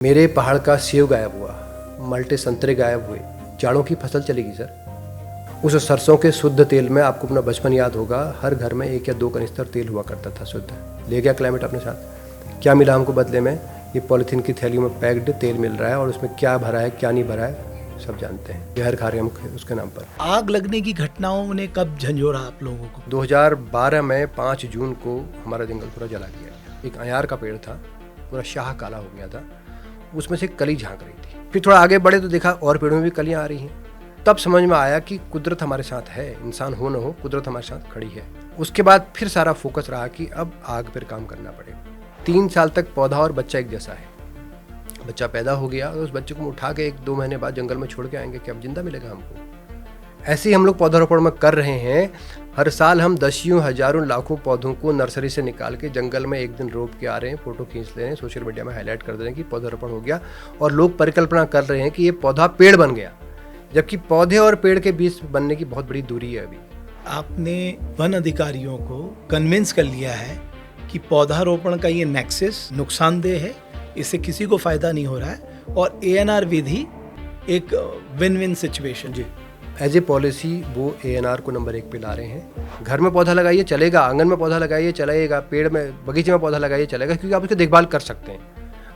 मेरे पहाड़ का सेब गायब हुआ, मल्टे संतरे गायब हुए, जाड़ों की फसल चलेगी सर। उस सरसों के शुद्ध तेल में आपको अपना बचपन याद होगा, हर घर में 1 या 2 कनिस्तर तेल हुआ करता था शुद्ध। ले गया क्लाइमेट अपने साथ। क्या मिला हमको बदले में? ये पॉलीथीन की थैलियों में पैक्ड तेल मिल रहा है और उसमें क्या भरा है क्या नहीं भरा है सब जानते हैं। जहर खा रहे हैं हम उसके नाम पर। आग लगने की घटनाओं ने कब झंझोरा आप लोगों को? 2012 में 5 जून को हमारा जंगल पूरा जला दिया गया। एक अयार का पेड़ था, पूरा शाह काला हो गया था, उसमें से कली झांक रही थी। फिर थोड़ा आगे बढ़े तो देखा और पेड़ों में भी कलियां आ रही हैं। तब समझ में आया कि कुदरत हमारे साथ है, इंसान हो न हो कुदरत हमारे साथ खड़ी है। उसके बाद फिर सारा फोकस रहा कि अब आग पर काम करना पड़ेगा। 3 साल तक पौधा और बच्चा एक जैसा है। बच्चा पैदा हो गया और उस बच्चे को उठा के 1-2 महीने बाद जंगल में छोड़ के आएंगे कि अब जिंदा मिलेगा हमको। ऐसे ही हम लोग पौधारोपण में कर रहे हैं। हर साल हम दसियों हजारों लाखों पौधों को नर्सरी से निकाल के जंगल में एक दिन रोप के आ रहे हैं, फोटो खींच ले रहे हैं, सोशल मीडिया में हाईलाइट कर दे रहे हैं कि पौधारोपण हो गया। और लोग परिकल्पना कर रहे हैं कि ये पौधा पेड़ बन गया, जबकि पौधे और पेड़ के बीच बनने की बहुत बड़ी दूरी है अभी। आपने वन अधिकारियों को कन्विंस कर लिया है कि पौधारोपण का ये नेक्सस नुकसानदेह है, इससे किसी को फायदा नहीं हो रहा है और ANR विधि एक विन विन सिचुएशन। जी, एज ए पॉलिसी वो ANR को नंबर 1 पे ला रहे हैं। घर में पौधा लगाइए चलेगा, आंगन में पौधा लगाइए चलेगा, पेड़ में बगीचे में पौधा लगाइए चलेगा, क्योंकि आप उसकी देखभाल कर सकते हैं।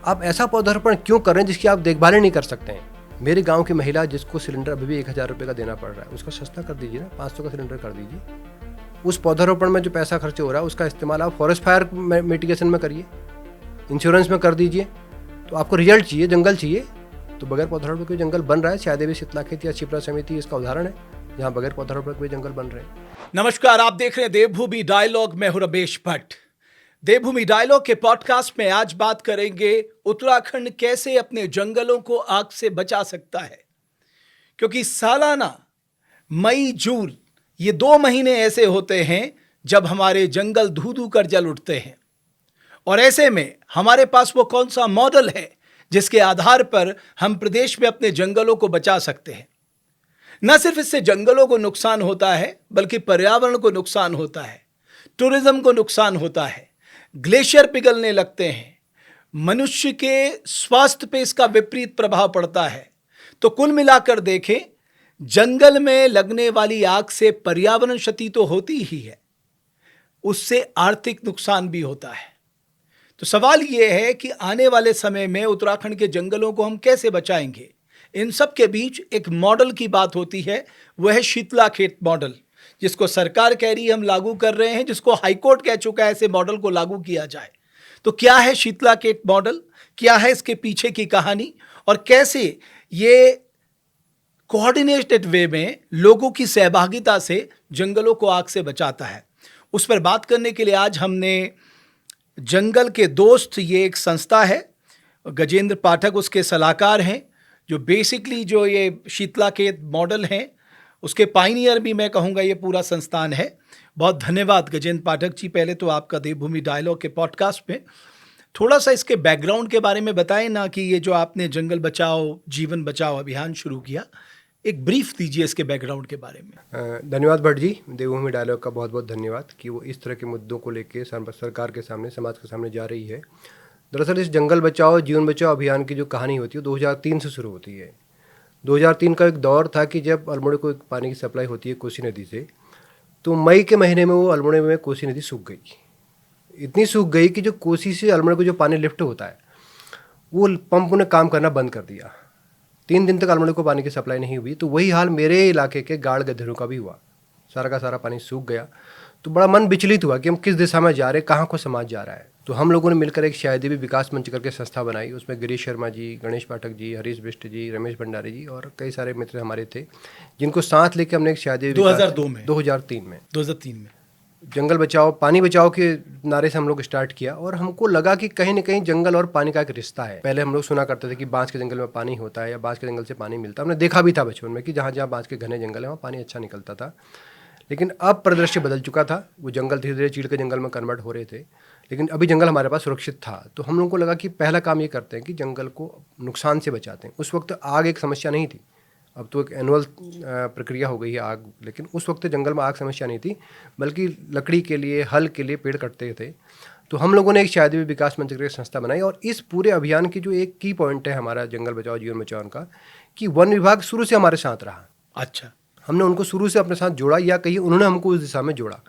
आप ऐसा पौधारोपण क्यों कर रहे हैं जिसकी आप देखभाल ही नहीं कर सकते हैं? मेरे गांव की महिला जिसको सिलेंडर अभी भी 1000 रुपये का देना पड़ रहा है, उसका सस्ता कर दीजिए ना, 500 का सिलेंडर कर दीजिए। उस पौधारोपण में जो पैसा खर्च हो रहा है उसका इस्तेमाल आप फॉरेस्ट फायर मिटिगेशन में करिए, इंश्योरेंस में कर दीजिए। तो आपको रिजल्ट चाहिए, जंगल चाहिए, तो बगैर पौधारोपण के जंगल बन रहा है। शायद भी शीतलाखेत या शिप्रा समिति इसका उदाहरण है, जहाँ बगैर पौधारोपण के जंगल बन रहे हैं। नमस्कार, आप देख रहे हैं देवभूमि डायलॉग। मैं हूं रमेश भट्ट। देवभूमि डायलॉग के पॉडकास्ट में आज बात करेंगे उत्तराखंड कैसे अपने जंगलों को आग से बचा सकता है। क्योंकि सालाना मई जून ये 2 महीने ऐसे होते हैं जब हमारे जंगल धू धू कर जल उठते हैं। और ऐसे में हमारे पास वो कौन सा मॉडल है जिसके आधार पर हम प्रदेश में अपने जंगलों को बचा सकते हैं। न सिर्फ इससे जंगलों को नुकसान होता है, बल्कि पर्यावरण को नुकसान होता है, टूरिज्म को नुकसान होता है, ग्लेशियर पिघलने लगते हैं, मनुष्य के स्वास्थ्य पे इसका विपरीत प्रभाव पड़ता है। तो कुल मिलाकर देखें, जंगल में लगने वाली आग से पर्यावरण क्षति तो होती ही है, उससे आर्थिक नुकसान भी होता है। तो सवाल यह है कि आने वाले समय में उत्तराखंड के जंगलों को हम कैसे बचाएंगे। इन सब के बीच एक मॉडल की बात होती है, वह है शीतलाखेत मॉडल, जिसको सरकार कह रही है हम लागू कर रहे हैं, जिसको हाईकोर्ट कह चुका है ऐसे मॉडल को लागू किया जाए। तो क्या है शीतलाखेत मॉडल, क्या है इसके पीछे की कहानी और कैसे ये कोऑर्डिनेटेड वे में लोगों की सहभागिता से जंगलों को आग से बचाता है, उस पर बात करने के लिए आज हमने जंगल के दोस्त, ये एक संस्था है, गजेंद्र पाठक उसके सलाहकार हैं, जो बेसिकली जो ये शीतलाखेत मॉडल हैं उसके पायनियर भी मैं कहूँगा ये पूरा संस्थान है। बहुत धन्यवाद गजेंद्र पाठक जी। पहले तो आपका देवभूमि डायलॉग के पॉडकास्ट में थोड़ा सा इसके बैकग्राउंड के बारे में बताएं ना, कि ये जो आपने जंगल बचाओ जीवन बचाओ अभियान शुरू किया, एक ब्रीफ दीजिए इसके बैकग्राउंड के बारे में। धन्यवाद भट्ट जी, देवभूमि डायलॉग का बहुत बहुत धन्यवाद कि वो इस तरह के मुद्दों को लेके सरकार के सामने, समाज के सामने जा रही है। दरअसल इस जंगल बचाओ जीवन बचाओ अभियान की जो कहानी होती है 2003 से शुरू होती है। 2003 का एक दौर था कि जब अल्मोड़े को पानी की सप्लाई होती है कोसी नदी से, तो मई के महीने में वो अल्मोड़े में कोसी नदी सूख गई। इतनी सूख गई कि जो कोसी से अल्मोड़े को जो पानी लिफ्ट होता है वो पंप ने काम करना बंद कर दिया। 3 दिन तक अल्मोड़े को पानी की सप्लाई नहीं हुई। तो वही हाल मेरे इलाके के गाड़ गधेरों का भी हुआ, सारा का सारा पानी सूख गया। तो बड़ा मन विचलित हुआ कि हम किस दिशा में जा रहे हैं, कहाँ को समाज जा रहा है। तो हम लोगों ने मिलकर एक शायदेवी विकास मंच करके संस्था बनाई। उसमें गिरीश शर्मा जी, गणेश पाठक जी, हरीश बिष्ट जी, रमेश भंडारी जी और कई सारे मित्र हमारे थे, जिनको साथ लेके हमने एक शायदेवी 2003 में जंगल बचाओ पानी बचाओ के नारे से हम लोग स्टार्ट किया। और हमको लगा कि कहीं ना कहीं जंगल और पानी का एक रिश्ता है। पहले हम लोग सुना करते थे कि बांस के जंगल में पानी होता है या बांस के जंगल से पानी मिलता है। हमने देखा भी था बचपन में कि जहाँ जहाँ बांस के घने जंगल है वहाँ पानी अच्छा निकलता था। लेकिन अब परिदृश्य बदल चुका था। वो जंगल धीरे धीरे चीड़ के जंगल में कन्वर्ट हो रहे थे, लेकिन अभी जंगल हमारे पास सुरक्षित था। तो हम लोगों को लगा कि पहला काम ये करते हैं कि जंगल को नुकसान से बचाते हैं। उस वक्त आग एक समस्या नहीं थी, अब तो एक एनुअल प्रक्रिया हो गई है आग, लेकिन उस वक्त जंगल में आग समस्या नहीं थी, बल्कि लकड़ी के लिए, हल के लिए पेड़ कटते थे। तो हम लोगों ने एक शायद भी विकास मंच करके संस्था बनाई, और इस पूरे अभियान की जो एक की पॉइंट है हमारा जंगल बचाओ जीवन बचाओ का, कि वन विभाग शुरू से हमारे साथ रहा। अच्छा। हमने उनको शुरू से अपने साथ जोड़ा, या कहिए उन्होंने हमको उस दिशा में जोड़ा।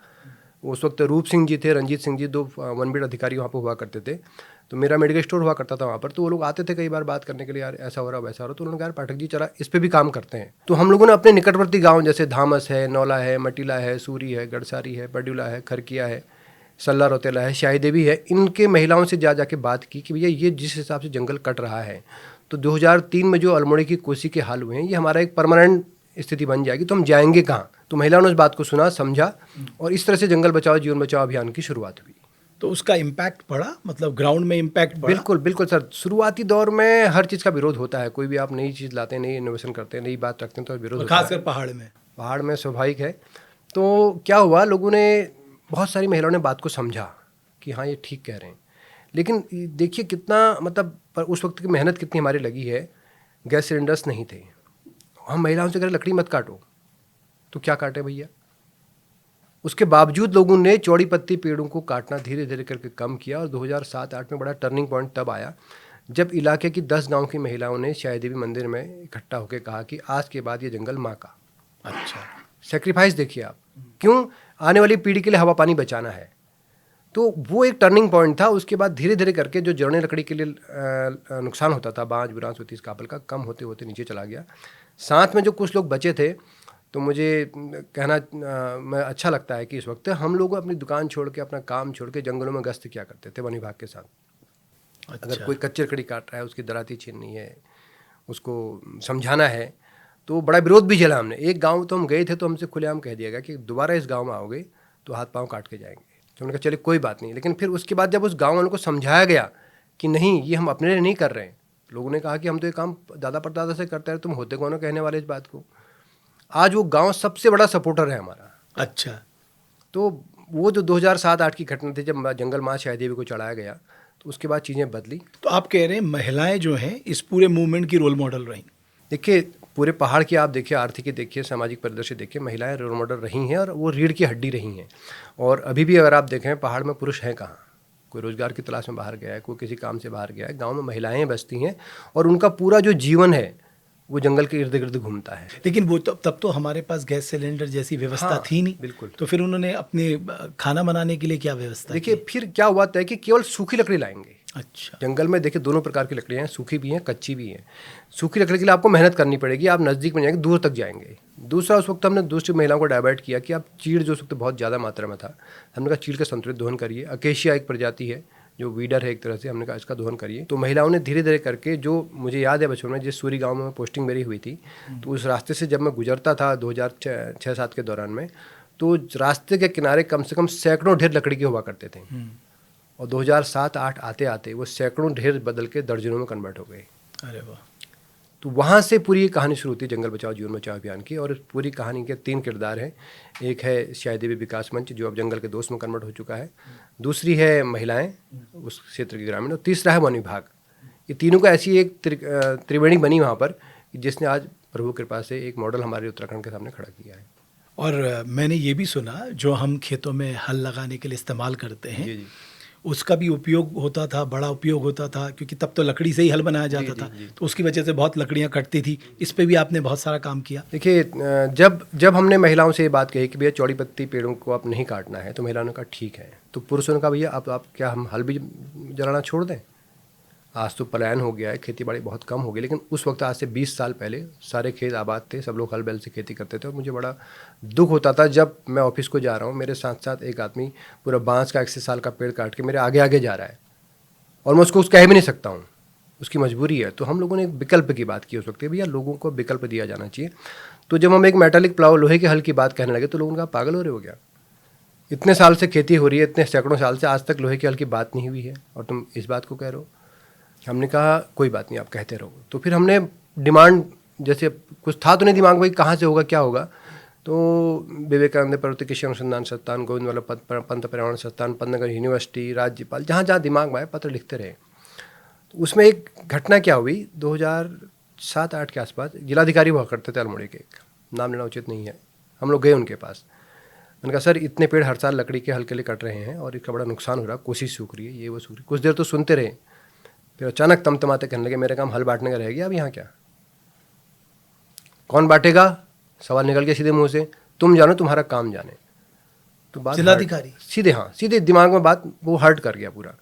उस वक्त रूप सिंह जी थे, रंजीत सिंह जी, 2 वनबीट अधिकारी वहाँ पर हुआ करते थे। तो मेरा मेडिकल स्टोर हुआ करता था वहाँ पर, तो वो लोग आते थे कई बार बात करने के लिए, यार ऐसा हो रहा वैसा हो रहा। तो उन्होंने कहा, पाठक जी चला इस पे भी काम करते हैं। तो हम लोगों ने अपने निकटवर्ती गांव जैसे धामस है, नौला है, मटीला है, सूरी है, गड़सारी है, बड्यूला है, खरकिया है, सल्ला रोतेला है, शाही देवी है, इनके महिलाओं से जाके बात की कि भैया ये जिस हिसाब से जंगल कट रहा है, तो 2003 में जो अल्मोड़े की कोसी के हाल हुए हैं, ये हमारा एक परमानेंट स्थिति बन जाएगी, तो हम जाएंगे कहाँ। तो महिलाओं ने उस बात को सुना, समझा, और इस तरह से जंगल बचाओ जीवन बचाओ अभियान की शुरुआत हुई। तो उसका इम्पैक्ट पड़ा, मतलब ग्राउंड में इम्पैक्ट पड़ा? बिल्कुल बिल्कुल सर। शुरुआती दौर में हर चीज़ का विरोध होता है। कोई भी आप नई चीज़ लाते हैं, नई इनोवेशन करते हैं, नई बात रखते हैं, तो विरोध होता है। खासकर पहाड़ में। पहाड़ में स्वाभाविक है। तो क्या हुआ, लोगों ने, बहुत सारी महिलाओं ने बात को समझा कि हाँ ये ठीक कह रहे हैं। लेकिन देखिए कितना, मतलब पर उस वक्त की मेहनत कितनी हमारी लगी है। गैस सिलेंडर्स नहीं थे, हम महिलाओं से कह रहे लकड़ी मत काटो, तो क्या काटे भैया। उसके बावजूद लोगों ने चौड़ी पत्ती पेड़ों को काटना धीरे धीरे करके कम किया, और 2007-8 में बड़ा टर्निंग पॉइंट तब आया जब इलाके की 10 गांव की महिलाओं ने शायद देवी मंदिर में इकट्ठा होकर कहा कि आज के बाद ये जंगल माँ का। अच्छा। सेक्रीफाइस देखिए आप, क्यों, आने वाली पीढ़ी के लिए हवा पानी बचाना है। तो वो एक टर्निंग पॉइंट था। उसके बाद धीरे धीरे करके जो जड़ें लकड़ी के लिए नुकसान होता था, बांज बुरांस होती, इस काबल का, कम होते होते नीचे चला गया। साथ में जो कुछ लोग बचे थे, तो मुझे कहना मैं अच्छा लगता है कि इस वक्त हम लोग अपनी दुकान छोड़ के, अपना काम छोड़ के जंगलों में गश्त किया करते थे वन विभाग के साथ। अच्छा। अगर कोई कच्ची लकड़ी काट रहा है, उसकी दराती छीननी है, उसको समझाना है, तो बड़ा विरोध भी झेला हमने। एक गांव तो हम गए थे, तो हमसे खुलेआम कह दिया गया कि दोबारा इस गांव में आओगे तो हाथ पांव काट के जाएंगे। तो उन्होंने कहा चलिए कोई बात नहीं। लेकिन फिर उसके बाद जब उस गाँव वालों को समझाया गया कि नहीं ये हम अपने लिए नहीं कर रहे हैं, लोगों ने कहा कि हम तो ये काम दादा परदादा से करते रहे, तुम होते कौन हो कहने वाले इस बात को। आज वो गांव सबसे बड़ा सपोर्टर है हमारा। अच्छा। तो वो जो 2007-8 की घटना थी, जब जंगल माँ शायद देवी को चढ़ाया गया, तो उसके बाद चीज़ें बदली। तो आप कह रहे हैं महिलाएं जो हैं इस पूरे मूवमेंट की रोल मॉडल रहीं? देखिए पूरे पहाड़ की आप देखिए, आर्थिकी देखिए, सामाजिक परिदृश्य देखिए, महिलाएं रोल मॉडल रही हैं, और वो रीढ़ की हड्डी रही हैं। और अभी भी अगर आप देखें, पहाड़ में पुरुष हैं कहाँ। कोई रोजगार की तलाश में बाहर गया है, कोई किसी काम से बाहर गया है, गाँव में महिलाएँ बसती हैं, और उनका पूरा जो जीवन है वो जंगल के इर्द गिर्द घूमता है। लेकिन वो तब तो हमारे पास गैस सिलेंडर जैसी व्यवस्था हाँ, थी नहीं। बिल्कुल। तो फिर उन्होंने अपने खाना बनाने के लिए क्या व्यवस्था देखिए फिर क्या हुआ तय कि केवल सूखी लकड़ी लाएंगे। अच्छा। जंगल में देखिए दोनों प्रकार की लकड़ियाँ हैं, सूखी भी हैं, कच्ची भी हैं। सूखी लकड़ी के लिए आपको मेहनत करनी पड़ेगी, आप नज़दीक में जाएंगे, दूर तक जाएंगे। दूसरा, उस वक्त हमने दूसरी महिलाओं को डाइवर्ट किया कि आप चीड़, जो उस वक्त बहुत ज़्यादा मात्रा में था, हमने कहा चीड़ का संतुलित दोहन करिए। अकेशिया एक प्रजाति है जो वीडर है एक तरह से, हमने कहा इसका दोहन करिए। तो महिलाओं ने धीरे धीरे करके, जो मुझे याद है बचपन में जिस सूरी गांव में पोस्टिंग मेरी हुई थी, तो उस रास्ते से जब मैं गुजरता था 2006-7 के दौरान में, तो रास्ते के किनारे कम से कम सैकड़ों ढेर लकड़ी के हुआ करते थे। और 2007-8 आते आते वो सैकड़ों ढेर बदल के दर्जनों में कन्वर्ट हो गए। अरे वाह। तो वहाँ से पूरी ये कहानी शुरू होती है जंगल बचाओ जीवन बचाओ अभियान की। और पूरी कहानी के 3 किरदार हैं। एक है शायद देवी विकास मंच, जो अब जंगल के दोस्त में कन्वर्ट हो चुका है। दूसरी है महिलाएं उस क्षेत्र की ग्रामीण, और तीसरा है वन विभाग। ये तीनों का ऐसी एक त्रिवेणी बनी वहाँ पर, जिसने आज प्रभु कृपा से एक मॉडल हमारे उत्तराखंड के सामने खड़ा किया है। और मैंने ये भी सुना, जो हम खेतों में हल लगाने के लिए इस्तेमाल करते हैं, जी जी, उसका भी उपयोग होता था, बड़ा उपयोग होता था, क्योंकि तब तो लकड़ी से ही हल बनाया जाता था। तो उसकी वजह से बहुत लकड़ियाँ कटती थी। इस पे भी आपने बहुत सारा काम किया। देखिए जब हमने महिलाओं से ये बात कही कि भैया चौड़ी पत्ती पेड़ों को अब नहीं काटना है, तो महिलाओं ने कहा ठीक है। तो पुरुषों ने कहा भैया अब आप क्या हम हल भी जलाना छोड़ दें। आज तो पलायन हो गया है, खेती बाड़ी बहुत कम हो गई, लेकिन उस वक्त आज से 20 साल पहले सारे खेत आबाद थे, सब लोग हल बैल से खेती करते थे। और मुझे बड़ा दुख होता था जब मैं ऑफिस को जा रहा हूँ, मेरे साथ साथ एक आदमी पूरा बांस का 100 साल का पेड़ काट के मेरे आगे आगे जा रहा है, और मैं उसको कह भी नहीं सकता हूँ, उसकी मजबूरी है। तो हम लोगों ने एक विकल्प की बात की उस वक्त, भैया लोगों को विकल्प दिया जाना चाहिए। तो जब हम एक मेटालिक प्लाव, लोहे के हल की बात कहने लगे, तो लोगों ने कहा पागल हो रहे हो क्या, इतने साल से खेती हो रही है, इतने सैकड़ों साल से, आज तक लोहे के हल की बात नहीं हुई है, और तुम इस बात को कह रहे हो। हमने कहा कोई बात नहीं, आप कहते रहो। तो फिर हमने डिमांड, जैसे कुछ था तो नहीं दिमाग में, कहाँ से होगा क्या होगा। तो विवेकानंद पर्वत कृषि अनुसंधान संस्थान, गोविंद वल्लभ पंत पर्यावरण संस्थान, पंतनगर यूनिवर्सिटी, राज्यपाल, जहाँ जहाँ दिमाग में आए पत्र लिखते रहे। तो उसमें एक घटना क्या हुई, 2007-8 के आसपास जिलाधिकारी हुआ करते थे अल्मोड़े के, नाम लेना उचित नहीं है, हम लोग गए उनके पास। मैंने कहा सर इतने पेड़ हर साल लकड़ी के हल के लिए कट रहे हैं और इसका बड़ा नुकसान हो रहा है, कोसी सूख रही है, ये वो सूख रही है। कुछ देर तो सुनते रहे, फिर अचानक तमतमाते कहने लगे मेरा काम हल बांटने का रह गया, अब यहाँ क्या, कौन बांटेगा? सवाल निकल के सीधे मुंह से, तुम जानो, तुम्हारा काम जाने। तो बात जिलाधिकारी सीधे, हाँ सीधे दिमाग में बात वो हर्ट कर गया पूरा।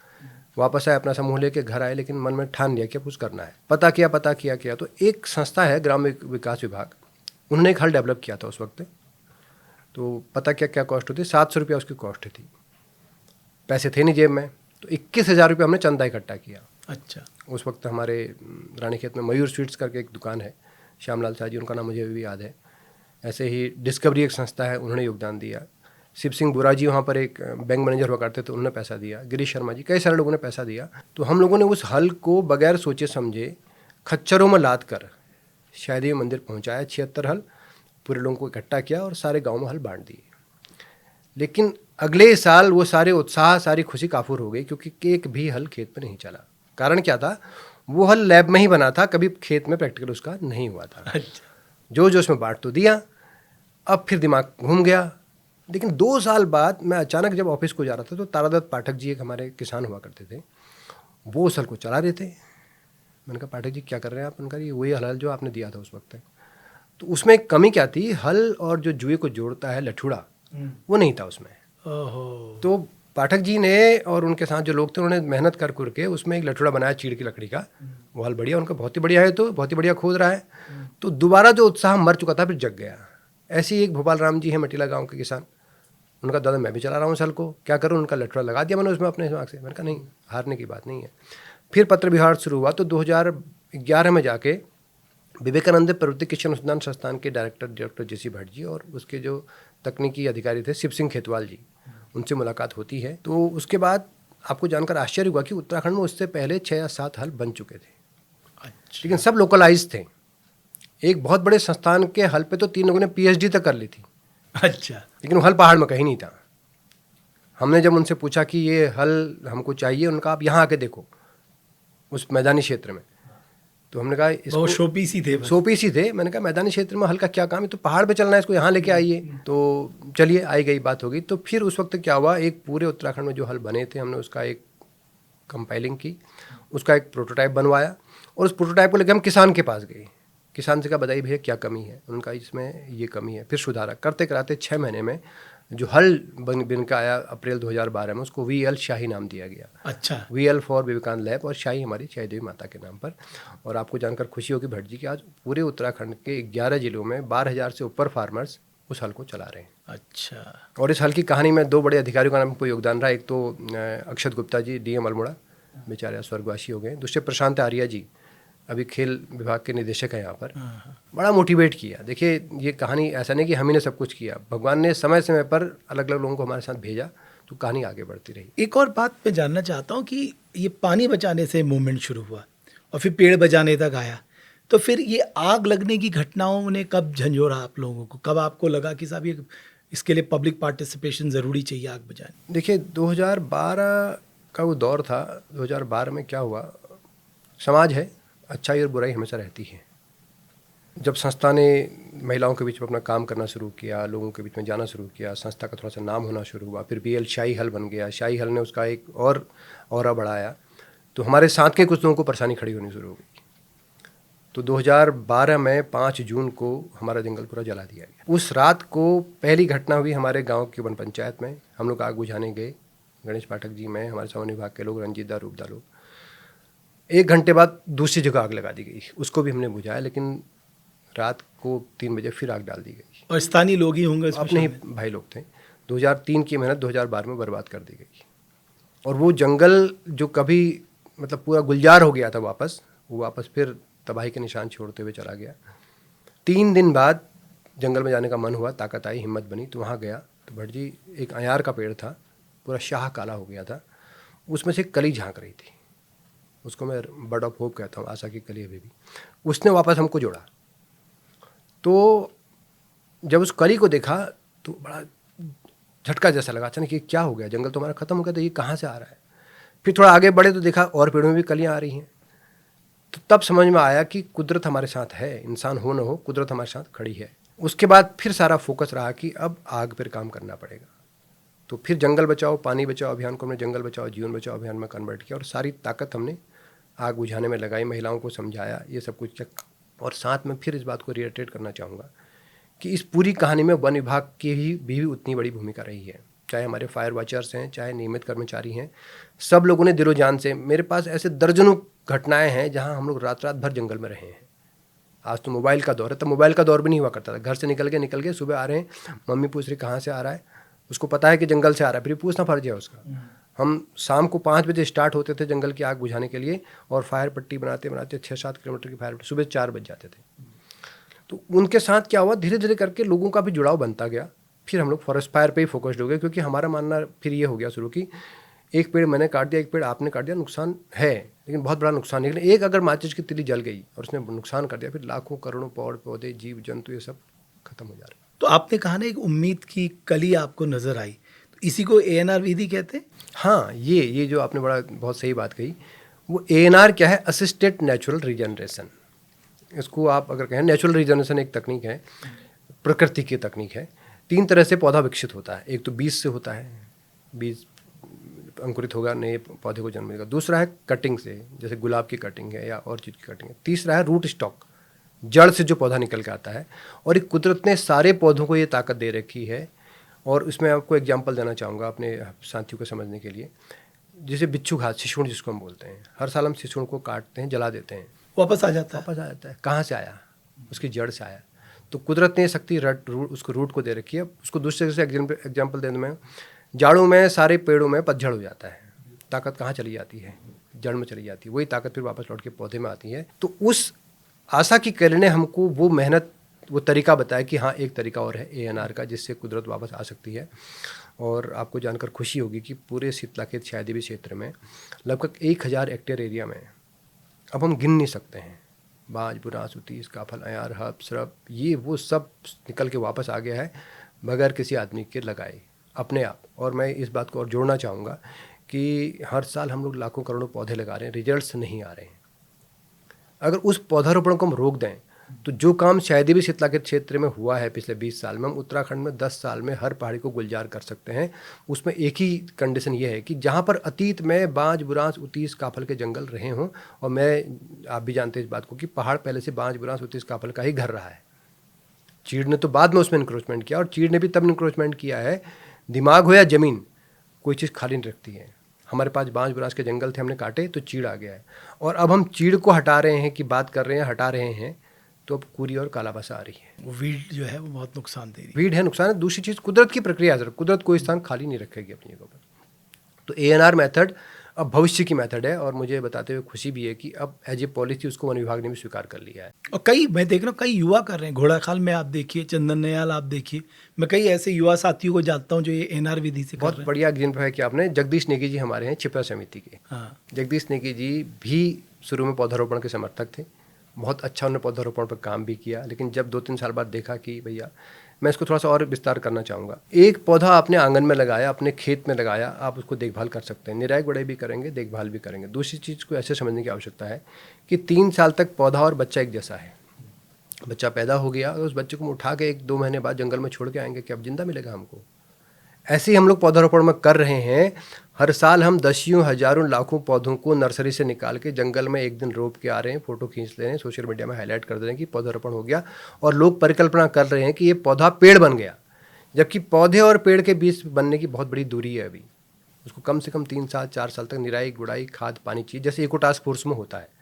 वापस आए, अपना समूह लेके घर आए, लेकिन मन में ठान लिया कि कुछ करना है। पता किया तो एक संस्था है ग्राम विकास विभाग, उन्होंने एक हल डेवलप किया था उस वक्त। तो पता क्या कॉस्ट होती, 700 रुपया उसकी कॉस्ट थी। पैसे थे नहीं जेब में, तो 21,000 रुपये हमने चंदा इकट्ठा किया। अच्छा। उस वक्त हमारे रानीखेत में मयूर स्वीट्स करके एक दुकान है, श्यामलाल शाह जी, उनका नाम मुझे अभी भी याद है। ऐसे ही डिस्कवरी एक संस्था है, उन्होंने योगदान दिया। शिव सिंह बुरा जी वहाँ पर एक बैंक मैनेजर हुआ करते थे, उन्होंने पैसा दिया। गिरीश शर्मा जी, कई सारे लोगों ने पैसा दिया। तो हम लोगों ने उस हल को बगैर सोचे समझे खच्चरों में लाद कर शायद ये मंदिर पहुँचाया। 76 हल पूरे लोगों को इकट्ठा किया और सारे गाँव में हल बांट दिए। लेकिन अगले साल वो सारे उत्साह, सारी खुशी काफूर हो गई, क्योंकि एक भी हल खेत में नहीं चला। कारण क्या था, वो हल लैब में ही बना था, कभी खेत में प्रैक्टिकल उसका नहीं हुआ था। अच्छा। जो उसमें बांट तो दिया, अब फिर दिमाग घूम गया। लेकिन 2 साल बाद मैं अचानक जब ऑफिस को जा रहा था, तो तारादत्त पाठक जी एक हमारे किसान हुआ करते थे, वो उस हल को चला रहे थे। मैंने कहा पाठक जी क्या कर रहे हैं आप? उनका ये वही हल जो आपने दिया था उस वक्त। तो उसमें एक कमी क्या थी, हल और जो जुए को जोड़ता है लठुड़ा, वो नहीं था उसमें। तो पाठक जी ने और उनके साथ जो लोग थे, उन्होंने मेहनत कर के उसमें एक लठुड़ा बनाया चीड़ की लकड़ी का। वो हल बढ़िया, उनका बहुत ही बढ़िया है, तो बहुत ही बढ़िया खोद रहा है। तो दोबारा जो उत्साह मर चुका था फिर जग गया। ऐसे ही एक भोपाल राम जी है, मटीला गांव के किसान, उनका दादा मैं भी चला रहा हूँ इस हल को, क्या करूँ? उनका लठुड़ा लगा दिया मैंने उसमें अपने दिमाग से। मैंने कहा नहीं, हारने की बात नहीं है। फिर पत्र विहार शुरू हुआ। तो 2011 में जाके विवेकानंद प्रवृत्ति शिक्षण अनुसंधान संस्थान के director doctor JC Bhatt ji और उसके जो तकनीकी अधिकारी थे शिव सिंह खेतवाल जी, उनसे मुलाकात होती है। तो उसके बाद आपको जानकर आश्चर्य हुआ कि उत्तराखंड में उससे पहले 6 या 7 हल बन चुके थे। अच्छा। लेकिन सब लोकलाइज थे। एक बहुत बड़े संस्थान के हल पे तो 3 लोगों ने PhD तक कर ली थी। अच्छा। लेकिन वो हल पहाड़ में कहीं नहीं था। हमने जब उनसे पूछा कि ये हल हमको चाहिए, उनका आप यहाँ आके देखो उस मैदानी क्षेत्र में। तो हमने कहा इसको शोपीस ही थे, शोपीस ही थे। मैंने कहा मैदानी क्षेत्र में हल का क्या काम है, तो पहाड़ पे चलना है, इसको यहाँ लेके आइए। तो चलिए, आई गई बात हो गई। तो फिर उस वक्त क्या हुआ, एक पूरे उत्तराखंड में जो हल बने थे, हमने उसका एक कंपाइलिंग की, उसका एक प्रोटोटाइप बनवाया और उस प्रोटोटाइप को लेकर हम किसान के पास गए। किसान से कहा बताइए भैया क्या कमी है? उनका इसमें ये कमी है। फिर सुधारा करते कराते 6 महीने में जो हल बन के आया अप्रैल 2012 में, उसको VL शाही नाम दिया गया। अच्छा। VL फॉर विवेकानंद लैब, और शाही हमारी चाय देवी माता के नाम पर। और आपको जानकर खुशी होगी भट्ट जी कि आज पूरे उत्तराखंड के 11 जिलों में 12,000 से ऊपर फार्मर्स उस हल को चला रहे हैं। अच्छा। और इस हल की कहानी में 2 बड़े अधिकारियों का नाम को योगदान रहा। एक तो अक्षत गुप्ता जी, DM अल्मोड़ा, बेचारे स्वर्गवासी हो गए। दूसरे प्रशांत आर्या जी, अभी खेल विभाग के निदेशक हैं यहाँ पर। बड़ा मोटिवेट किया। देखिए, ये कहानी ऐसा नहीं कि हम ही ने सब कुछ किया, भगवान ने समय समय पर अलग अलग लोगों को हमारे साथ भेजा, तो कहानी आगे बढ़ती रही। एक और बात मैं जानना चाहता हूँ कि ये पानी बचाने से मूवमेंट शुरू हुआ और फिर पेड़ बचाने तक आया, तो फिर ये आग लगने की घटनाओं ने कब झंझोरा आप लोगों को? कब आपको लगा कि साहब ये इसके लिए पब्लिक पार्टिसिपेशन ज़रूरी चाहिए आग बुझाने? देखिए, 2012 का वो दौर था। 2012 में क्या हुआ, समाज है, अच्छाई और बुराई हमेशा रहती है। जब संस्था ने महिलाओं के बीच में अपना काम करना शुरू किया, लोगों के बीच में जाना शुरू किया, संस्था का थोड़ा सा नाम होना शुरू हुआ। फिर VL शाही हल बन गया। शाही हल ने उसका एक और ऑरा बढ़ाया, तो हमारे साथ के कुछ लोगों को परेशानी खड़ी होनी शुरू हो गई। तो 2012 में 5 जून को हमारा जंगल पूरा जला दिया गया। उस रात को पहली घटना हुई हमारे गाँव की वन पंचायत में। हम लोग आग बुझाने गए, गणेश पाठक जी, मैं, हमारे सावन विभाग के लोग, रंजीत दा, रूपदा लोग। 1 घंटे बाद दूसरी जगह आग लगा दी गई, उसको भी हमने बुझाया। लेकिन रात को 3 बजे फिर आग डाल दी गई। और स्थानीय लोग ही होंगे इसमें अपने ही शामिल? भाई लोग थे। 2003 की मेहनत 2012 में बर्बाद कर दी गई। और वो जंगल जो कभी मतलब पूरा गुलजार हो गया था, वो वापस फिर तबाही के निशान छोड़ते हुए चला गया। 3 दिन बाद जंगल में जाने का मन हुआ, ताकत आई, हिम्मत बनी, तो वहाँ गया। तो भट्ट जी, एक अयार का पेड़ था, पूरा शाह काला हो गया था, उसमें से कली झांक रही थी। उसको मैं बर्ड ऑफ होप कहता हूँ, आशा की कली अभी भी। उसने वापस हमको जोड़ा। तो जब उस कली को देखा तो बड़ा झटका जैसा लगा, अचानक ये क्या हो गया, जंगल तो हमारा खत्म हो गया, तो ये कहाँ से आ रहा है। फिर थोड़ा आगे बढ़े तो देखा और पेड़ों में भी कलियाँ आ रही हैं। तो तब समझ में आया कि कुदरत हमारे साथ है, इंसान हो न हो, कुदरत हमारे साथ खड़ी है। उसके बाद फिर सारा फोकस रहा कि अब आग पर काम करना पड़ेगा। तो फिर जंगल बचाओ पानी बचाओ अभियान को हमने जंगल बचाओ जीवन बचाओ अभियान में कन्वर्ट किया और सारी ताकत हमने आग बुझाने में लगाई, महिलाओं को समझाया, ये सब कुछ किया। और साथ में फिर इस बात को रिएटेट करना चाहूँगा कि इस पूरी कहानी में वन विभाग की भी उतनी बड़ी भूमिका रही है। चाहे हमारे फायर वॉचर्स हैं, चाहे नियमित कर्मचारी हैं, सब लोगों ने दिलो जान से, मेरे पास ऐसे दर्जनों घटनाएं हैं जहां हम लोग रात रात भर जंगल में रहे हैं। आज तो मोबाइल का दौर है, तब मोबाइल का दौर भी नहीं हुआ करता था। घर से निकल के सुबह आ रहे हैं, मम्मी पूछ रही कहाँ से आ रहा है, उसको पता है कि जंगल से आ रहा है, फिर पूछना फर्ज है उसका। हम शाम को 5 बजे स्टार्ट होते थे जंगल की आग बुझाने के लिए और फायर पट्टी बनाते बनाते 6-7 किलोमीटर की फायर पट्टी सुबह 4 बज जाते थे। तो उनके साथ क्या हुआ, धीरे धीरे करके लोगों का भी जुड़ाव बनता गया। फिर हम लोग फॉरेस्ट फायर पे ही फोकस्ड हो गए, क्योंकि हमारा मानना फिर ये हो गया शुरू की एक पेड़ मैंने काट दिया, एक पेड़ आपने काट दिया, नुकसान है लेकिन बहुत बड़ा नुकसान नहीं। लेकिन एक अगर माचिस की तिली जल गई और उसने नुकसान कर दिया, फिर लाखों करोड़ों पेड़ पौधे जीव जंतु ये सब खत्म हो जा रहे हैं। तो आपने कहा ना एक उम्मीद की कली आपको नजर आई, तो इसी को एएनआर विधि कहते हैं। हाँ, ये जो आपने बहुत सही बात कही। वो एएनआर क्या है, असिस्टेड नेचुरल रीजनरेशन। इसको आप अगर कहें, नेचुरल रीजनरेशन एक तकनीक है, प्रकृति की तकनीक है। 3 तरह से पौधा विकसित होता है। एक तो बीज से होता है, बीज अंकुरित होगा, नए पौधे को जन्म देगा। दूसरा है कटिंग से, जैसे गुलाब की कटिंग है या और चीज़ की कटिंग है। तीसरा है रूट स्टॉक, जड़ से जो पौधा निकल के आता है। और एक कुदरत ने सारे पौधों को ये ताकत दे रखी है। और उसमें आपको एग्जांपल देना चाहूँगा अपने साथियों को समझने के लिए। जैसे बिच्छू घास, सिसुण जिसको हम बोलते हैं, हर साल हम सिसुण को काटते हैं, जला देते हैं, वापस आ जाता है। वापस आ जाता है। कहाँ से आया? उसकी जड़ से आया। तो कुदरत ने शक्ति उसको रूट को दे रखी है। उसको दूसरे से एग्जाम्पल देने में, जाड़ों में सारे पेड़ों में पतझड़ हो जाता है, ताकत कहाँ चली जाती है? जड़ में चली जाती है। वही ताकत फिर वापस लौट के पौधे में आती है। तो उस आशा की किरण ने हमको वो मेहनत, वो तरीका बताया कि हाँ, एक तरीका और है एएनआर का, जिससे कुदरत वापस आ सकती है। और आपको जानकर खुशी होगी कि पूरे शीतलाखेत शायदेवी क्षेत्र में लगभग 1000 हेक्टेयर एरिया में, अब हम गिन नहीं सकते हैं, बाज बुरांस उतीस काफल अयार हब श्रब, ये वो सब निकल के वापस आ गया है बगैर किसी आदमी के लगाए, अपने आप। और मैं इस बात को और जोड़ना चाहूँगा कि हर साल हम लोग लाखों करोड़ों पौधे लगा रहे हैं, रिजल्ट्स नहीं आ रहे हैं। अगर उस पौधारोपण को हम रोक दें तो जो काम शायदेवी शीतलाखेत क्षेत्र में हुआ है पिछले 20 साल में, हम उत्तराखंड में 10 साल में हर पहाड़ी को गुलजार कर सकते हैं। उसमें एक ही कंडीशन ये है कि जहाँ पर अतीत में बांज बुरांस उतीस काफल के जंगल रहे हों, और आप भी जानते हैं इस बात को कि पहाड़ पहले से बांज बुरांस उतीस काफल का ही घर रहा है। चीड़ ने तो बाद में उसमें इंक्रोचमेंट किया, और चीड़ ने भी तब इंक्रोचमेंट किया है, दिमाग हो या ज़मीन, कोई चीज़ खाली नहीं रखती है। हमारे पास बांज बुरांस के जंगल थे, हमने काटे तो चीड़ आ गया है। और अब हम चीड़ को हटा रहे हैं, कि बात कर रहे हैं, हटा रहे हैं, तो अब कुरी और कालाबासा आ रही है। वो वीड जो है वो बहुत नुकसान दे रही है। वीड है, नुकसान है। दूसरी चीज़, कुदरत की प्रक्रिया है, कुदरत कोई स्थान खाली नहीं रखेगी अपनी जगह पर। तो एएनआर मेथड अब भविष्य की मेथड है, और मुझे बताते हुए खुशी भी है कि अब एज ए पॉलिसी उसको वन विभाग ने भी स्वीकार कर लिया है। और कई, मैं देख रहा हूँ कई युवा कर रहे हैं। घोड़ाखाल में आप देखिए, चंदन नयाल आप देखिए, मैं कई ऐसे युवा साथियों को जानता हूँ जो ये एएनआर विधि से कर बहुत रहे हैं। बढ़िया एग्जाम्पल है कि आपने, जगदीश नेगी जी हमारे हैं, छिपरा समिति के। हाँ, जगदीश नेगी जी भी शुरू में पौधारोपण के समर्थक थे, बहुत अच्छा उन्होंने पौधारोपण पर काम भी किया। लेकिन जब 2-3 साल बाद देखा कि भैया, मैं इसको थोड़ा सा और विस्तार करना चाहूँगा। एक पौधा आपने आंगन में लगाया, अपने खेत में लगाया, आप उसको देखभाल कर सकते हैं, निराई गुड़ाई भी करेंगे, देखभाल भी करेंगे। दूसरी चीज़ को ऐसे समझने की आवश्यकता है कि 3 साल तक पौधा और बच्चा एक जैसा है। बच्चा पैदा हो गया, उस बच्चे को हम उठा के 1-2 महीने बाद जंगल में छोड़ के आएंगे कि अब जिंदा मिलेगा हमको? ऐसे ही हम लोग पौधारोपण में कर रहे हैं। हर साल हम दसियों हजारों लाखों पौधों को नर्सरी से निकाल के जंगल में एक दिन रोप के आ रहे हैं, फोटो खींच ले रहे हैं, सोशल मीडिया में हाईलाइट कर दे रहे हैं कि पौधारोपण हो गया, और लोग परिकल्पना कर रहे हैं कि ये पौधा पेड़ बन गया। जबकि पौधे और पेड़ के बीच बनने की बहुत बड़ी दूरी है अभी। उसको कम से कम 3 साल 4 साल तक निराई गुड़ाई, खाद पानी चाहिए, जैसे इको टास्क फोर्स में होता है।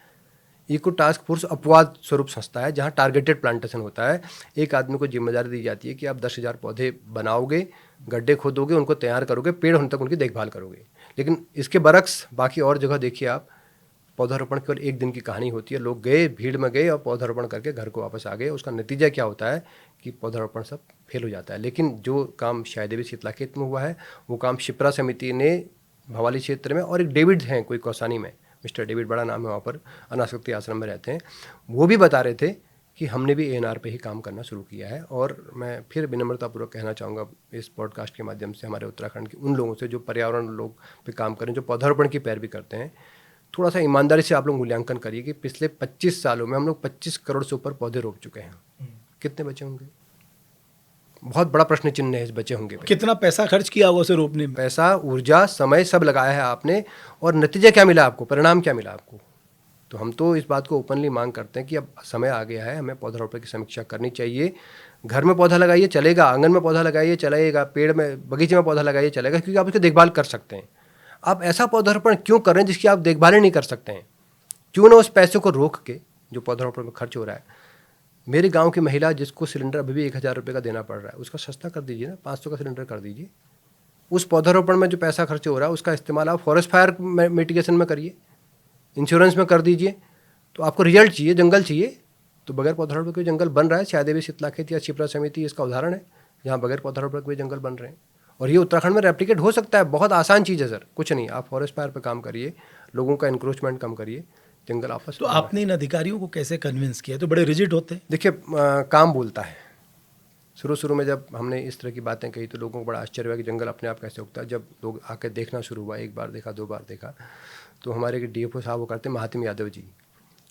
इको टास्क फोर्स अपवाद स्वरूप संस्था है जहाँ टारगेटेड प्लांटेशन होता है। एक आदमी को जिम्मेदारी दी जाती है कि आप 10,000 पौधे बनाओगे, गड्ढे खोदोगे, उनको तैयार करोगे, पेड़ होने तक उनकी देखभाल करोगे। लेकिन इसके बरक्स बाकी और जगह देखिए आप, पौधारोपण केवल 1 दिन की कहानी होती है। लोग गए, भीड़ में गए और पौधारोपण करके घर को वापस आ गए। उसका नतीजा क्या होता है कि पौधारोपण सब फेल हो जाता है। लेकिन जो काम शायदेवी शीतलाखेत में हुआ है, वो काम शिप्रा समिति ने भवाली क्षेत्र में, और एक डेविड हैं कोई कौसानी में, मिस्टर डेविड बड़ा नाम है, वहाँ पर अनासक्ति आश्रम में रहते हैं, वो भी बता रहे थे कि हमने भी एएनआर पे ही काम करना शुरू किया है। और मैं फिर विनम्रतापूर्वक कहना चाहूँगा इस पॉडकास्ट के माध्यम से हमारे उत्तराखंड के उन लोगों से जो पर्यावरण लोग पे काम करें, जो पौधारोपण की पैरवी करते हैं, थोड़ा सा ईमानदारी से आप लोग मूल्यांकन करिए कि पिछले 25 सालों में हम लोग 25 करोड़ से ऊपर पौधे रोप चुके हैं। कितने बचे होंगे? बहुत बड़ा प्रश्न चिन्ह है इस बचे होंगे पे। कितना पैसा खर्च किया होगा उसे रोकने में? पैसा, ऊर्जा, समय सब लगाया है आपने, और नतीजा क्या मिला आपको, परिणाम क्या मिला आपको? तो हम तो इस बात को ओपनली मांग करते हैं कि अब समय आ गया है, हमें पौधारोपण की समीक्षा करनी चाहिए। घर में पौधा लगाइए चलेगा, आंगन में पौधा लगाइए चलेगा, पेड़ में, बगीचे में पौधा लगाइए चलेगा, क्योंकि आप उसकी देखभाल कर सकते हैं। आप ऐसा पौधारोपण क्यों कर रहे हैं जिसकी आप देखभाल ही नहीं कर सकते हैं? क्यों ना उस पैसे को रोक के जो पौधारोपण में खर्च हो रहा है, मेरे गांव की महिला जिसको सिलेंडर अभी भी 1,000 रुपये का देना पड़ रहा है, उसका सस्ता कर दीजिए ना, 500 का सिलेंडर कर दीजिए। उस पौधारोपण में जो पैसा खर्च हो रहा है उसका इस्तेमाल आप फॉरेस्ट फायर मिटिगेशन में करिए, इंश्योरेंस में कर दीजिए। तो आपको रिजल्ट चाहिए, जंगल चाहिए, तो बगैर पौधारोपण के जंगल बन रहा है। शायद भी शीतलाखेत या शिप्रा समिति इसका उदाहरण है, जहाँ बगैर पौधारोपण के जंगल बन रहे हैं, और ये उत्तराखंड में रेप्लिकेट हो सकता है। बहुत आसान चीज़ है सर, कुछ नहीं, आप फॉरेस्ट फायर पर काम करिए, लोगों का इंक्रोचमेंट कम करिए, जंगल आपस तो आपने इन अधिकारियों को कैसे कन्विंस किया? तो बड़े रिजिड होते हैं। देखिए, काम बोलता है। शुरू में जब हमने इस तरह की बातें कही तो लोगों को बड़ा आश्चर्य हुआ कि जंगल अपने आप कैसे उगता है। जब लोग आके देखना शुरू हुआ, एक बार देखा, 2 बार देखा, तो हमारे डीएफओ साहब वो करते हैं महात्म यादव जी,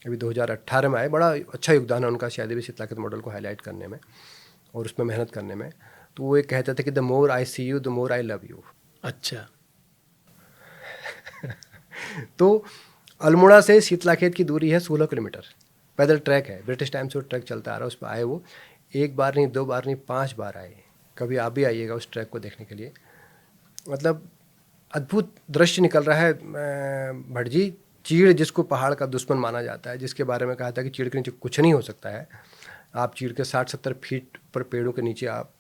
अभी 2018 में आए। बड़ा अच्छा योगदान है उनका शायद शीतलाखेत मॉडल को हाईलाइट करने में और उसमें मेहनत करने में। तो वो एक कहते थे कि the more I see you the more I love you. अच्छा। तो अल्मोड़ा से शीतलाखेत की दूरी है 16 किलोमीटर, पैदल ट्रैक है, ब्रिटिश टाइम से वो ट्रैक चलता आ रहा है। उस पर आए वो, एक बार नहीं, 2 बार नहीं, 5 बार आए। कभी आप भी आइएगा उस ट्रैक को देखने के लिए। मतलब अद्भुत दृश्य निकल रहा है। भट्ट जी, चीड़ जिसको पहाड़ का दुश्मन माना जाता है, जिसके बारे में कहा था कि चीड़ के नीचे कुछ नहीं हो सकता है, आप चीड़ के 60-70 फीट पर पेड़ों के नीचे आप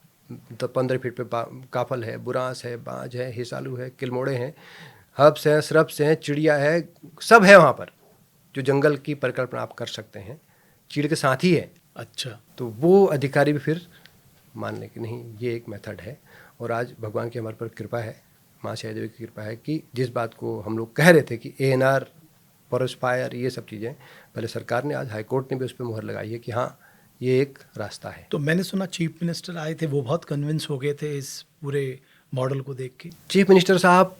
15 फीट पे काफल है, बुरांस है, बांज है, हिसालू है, किलमोड़े हैं, हर्ब्स हैं, श्रब्स हैं, चिड़िया है, सब है वहाँ पर जो जंगल की परिकल्पना आप कर सकते हैं, चीड़ के साथ ही है। अच्छा। तो वो अधिकारी भी फिर मान लें कि नहीं, ये एक मेथड है। और आज भगवान की हमारे पर कृपा है, माँ शायद देवी की कृपा है कि जिस बात को हम लोग कह रहे थे कि ANR, फॉरेस्ट फायर, ये सब चीज़ें, पहले सरकार ने, आज हाईकोर्ट ने भी उस पर मुहर लगाई है कि हाँ, ये एक रास्ता है। तो मैंने सुना चीफ मिनिस्टर आए थे, वो बहुत कन्विंस हो गए थे इस पूरे मॉडल को देख के। चीफ मिनिस्टर साहब